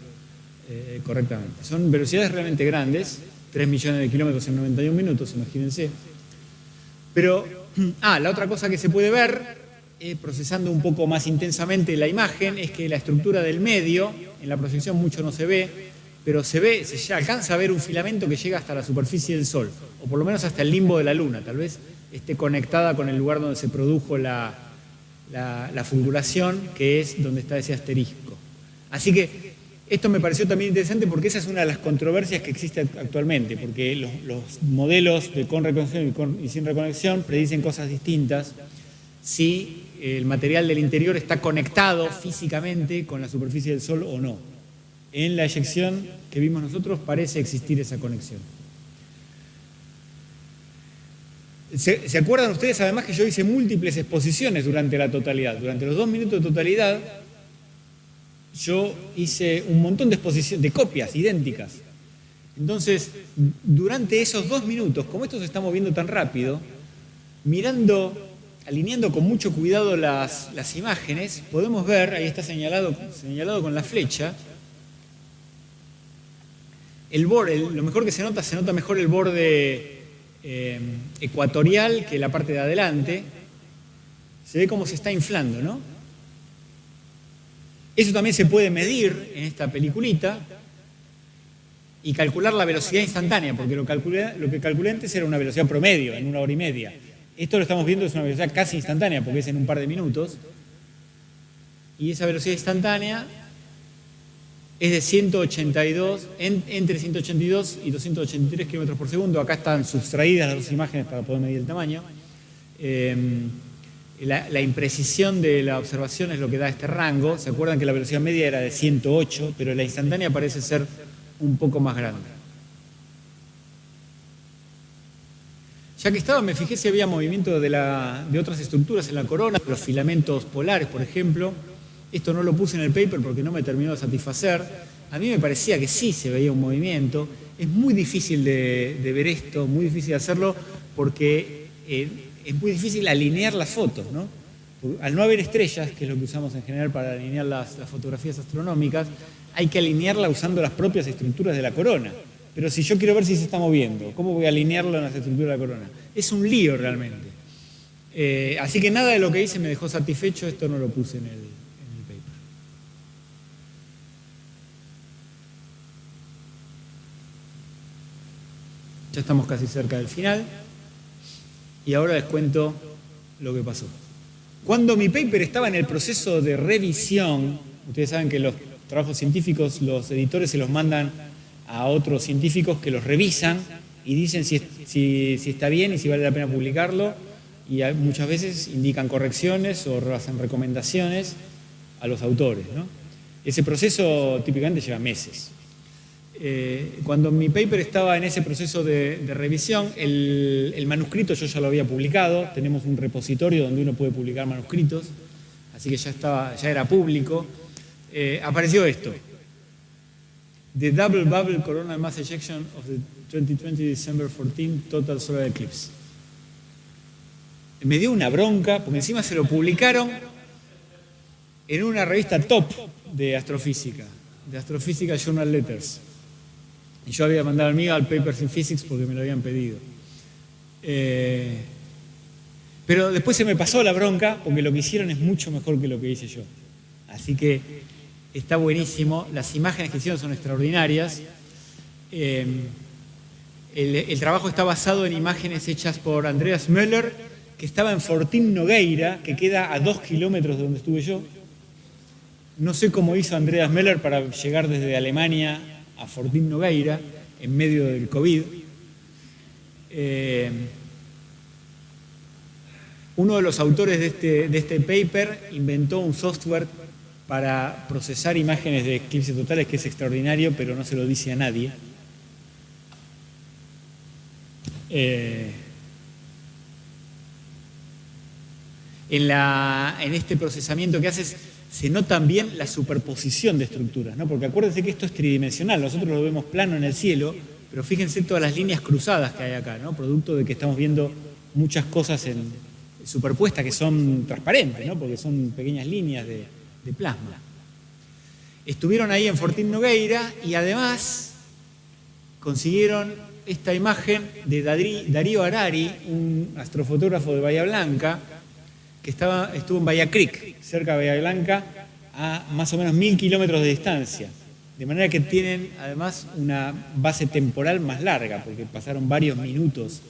correctamente. Son velocidades realmente grandes, 3 millones de kilómetros en 91 minutos, imagínense. Pero, la otra cosa que se puede ver, procesando un poco más intensamente la imagen, es que la estructura del medio, en la proyección mucho no se ve, pero se alcanza a ver un filamento que llega hasta la superficie del Sol, o por lo menos hasta el limbo de la Luna, tal vez esté conectada con el lugar donde se produjo la fulguración, que es donde está ese asterisco. Así que esto me pareció también interesante porque esa es una de las controversias que existe actualmente, porque los modelos de con reconexión y sin reconexión predicen cosas distintas. si el material del interior está conectado físicamente con la superficie del Sol o no. En la eyección que vimos nosotros parece existir esa conexión. ¿Se acuerdan ustedes además que yo hice múltiples exposiciones durante la totalidad? Durante los 2 minutos de totalidad yo hice un montón de exposiciones, de copias idénticas. Entonces, durante esos 2 minutos, como esto se está moviendo tan rápido, alineando con mucho cuidado las imágenes, podemos ver, ahí está señalado con la flecha, el borde, lo mejor que se nota mejor el borde ecuatorial que la parte de adelante. Se ve cómo se está inflando, ¿no? Eso también se puede medir en esta peliculita y calcular la velocidad instantánea, porque lo que calculé antes era una velocidad promedio en 1 hora y media. Esto lo estamos viendo, es una velocidad casi instantánea, porque es en un par de minutos. Y esa velocidad instantánea es de 182, entre 182 y 283 kilómetros por segundo. Acá están sustraídas las 2 imágenes para poder medir el tamaño. La imprecisión de la observación es lo que da este rango. ¿Se acuerdan que la velocidad media era de 108, pero la instantánea parece ser un poco más grande? Ya que estaba, me fijé si había movimiento de otras estructuras en la corona, los filamentos polares, por ejemplo. Esto no lo puse en el paper porque no me terminó de satisfacer. A mí me parecía que sí se veía un movimiento. Es muy difícil de ver esto, muy difícil de hacerlo, porque es muy difícil alinear las fotos, ¿no? Al no haber estrellas, que es lo que usamos en general para alinear las fotografías astronómicas, hay que alinearla usando las propias estructuras de la corona. Pero si yo quiero ver si se está moviendo, ¿cómo voy a alinearlo en las estructuras de la corona? Es un lío realmente. Así que nada de lo que hice me dejó satisfecho, esto no lo puse en el paper. Ya estamos casi cerca del final. Y ahora les cuento lo que pasó. Cuando mi paper estaba en el proceso de revisión, ustedes saben que los trabajos científicos, los editores se los mandan a otros científicos que los revisan y dicen si está bien y si vale la pena publicarlo, y muchas veces indican correcciones o hacen recomendaciones a los autores, ¿no? Ese proceso típicamente lleva meses. Cuando mi paper estaba en ese proceso de revisión, el manuscrito yo ya lo había publicado. Tenemos un repositorio donde uno puede publicar manuscritos, así que ya era público. Apareció esto: The Double Bubble Coronal Mass Ejection of the 2020 December 14 Total Solar Eclipse. Me dio una bronca, porque encima se lo publicaron en una revista top de astrofísica, de Astrophysical Journal Letters. Y yo había mandado al mío al Papers in Physics porque me lo habían pedido. Pero después se me pasó la bronca porque lo que hicieron es mucho mejor que lo que hice yo. Así que está buenísimo. Las imágenes que hicieron son extraordinarias. El trabajo está basado en imágenes hechas por Andreas Möller, que estaba en Fortín Nogueira, que queda a 2 kilómetros de donde estuve yo. No sé cómo hizo Andreas Möller para llegar desde Alemania a Fortín Nogueira en medio del COVID. Uno de los autores de este paper inventó un software para procesar imágenes de eclipses totales que es extraordinario, pero no se lo dice a nadie. En este procesamiento que haces se nota bien la superposición de estructuras, ¿no? Porque acuérdense que esto es tridimensional, nosotros lo vemos plano en el cielo, pero fíjense todas las líneas cruzadas que hay acá, ¿no? Producto de que estamos viendo muchas cosas superpuestas que son transparentes, ¿no? Porque son pequeñas líneas de plasma. Estuvieron ahí en Fortín Nogueira y además consiguieron esta imagen de Darío Harari, un astrofotógrafo de Bahía Blanca, que estuvo en Bahía Creek, cerca de Bahía Blanca, a más o menos 1000 kilómetros de distancia. De manera que tienen además una base temporal más larga, porque pasaron varios minutos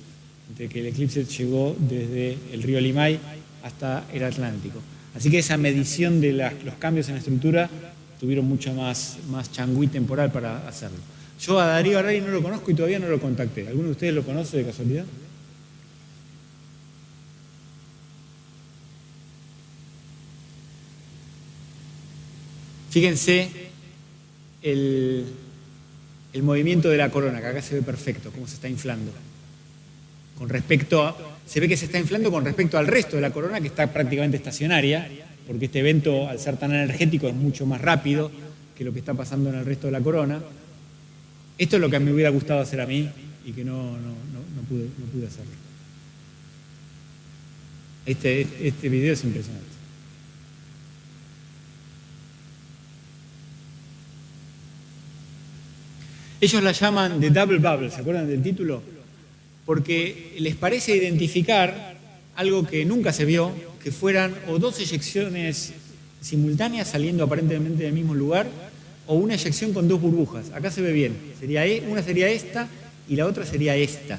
entre que el eclipse llegó desde el río Limay hasta el Atlántico. Así que esa medición de los cambios en la estructura tuvieron mucho más changüí temporal para hacerlo. Yo a Darío Harari no lo conozco y todavía no lo contacté. ¿Alguno de ustedes lo conoce de casualidad? Fíjense el movimiento de la corona, que acá se ve perfecto, cómo se está inflando. Se ve que se está inflando con respecto al resto de la corona, que está prácticamente estacionaria, porque este evento, al ser tan energético, es mucho más rápido que lo que está pasando en el resto de la corona. Esto es lo que me hubiera gustado hacer a mí y que no pude hacerlo. Este video es impresionante. Ellos la llaman The Double Bubble, ¿se acuerdan del título? Porque les parece identificar algo que nunca se vio, que fueran o dos eyecciones simultáneas saliendo aparentemente del mismo lugar, o una eyección con dos burbujas. Acá se ve bien. Una sería esta y la otra sería esta.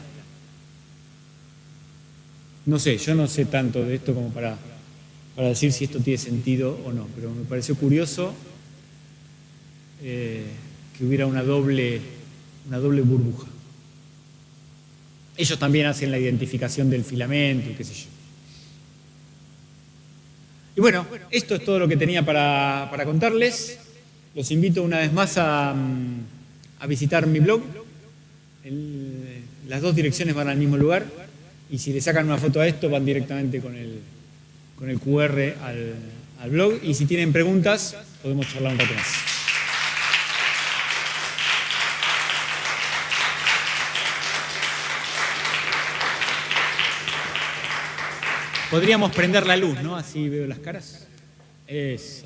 No sé, yo no sé tanto de esto como para decir si esto tiene sentido o no, pero me pareció curioso que hubiera una doble burbuja. Ellos también hacen la identificación del filamento y qué sé yo. Y bueno, esto es todo lo que tenía para contarles. Los invito una vez más a visitar mi blog. Las dos direcciones van al mismo lugar. Y si le sacan una foto a esto, van directamente con el QR al blog. Y si tienen preguntas, podemos charlar un rato más. Podríamos prender la luz, ¿no? Así veo las caras. Eso.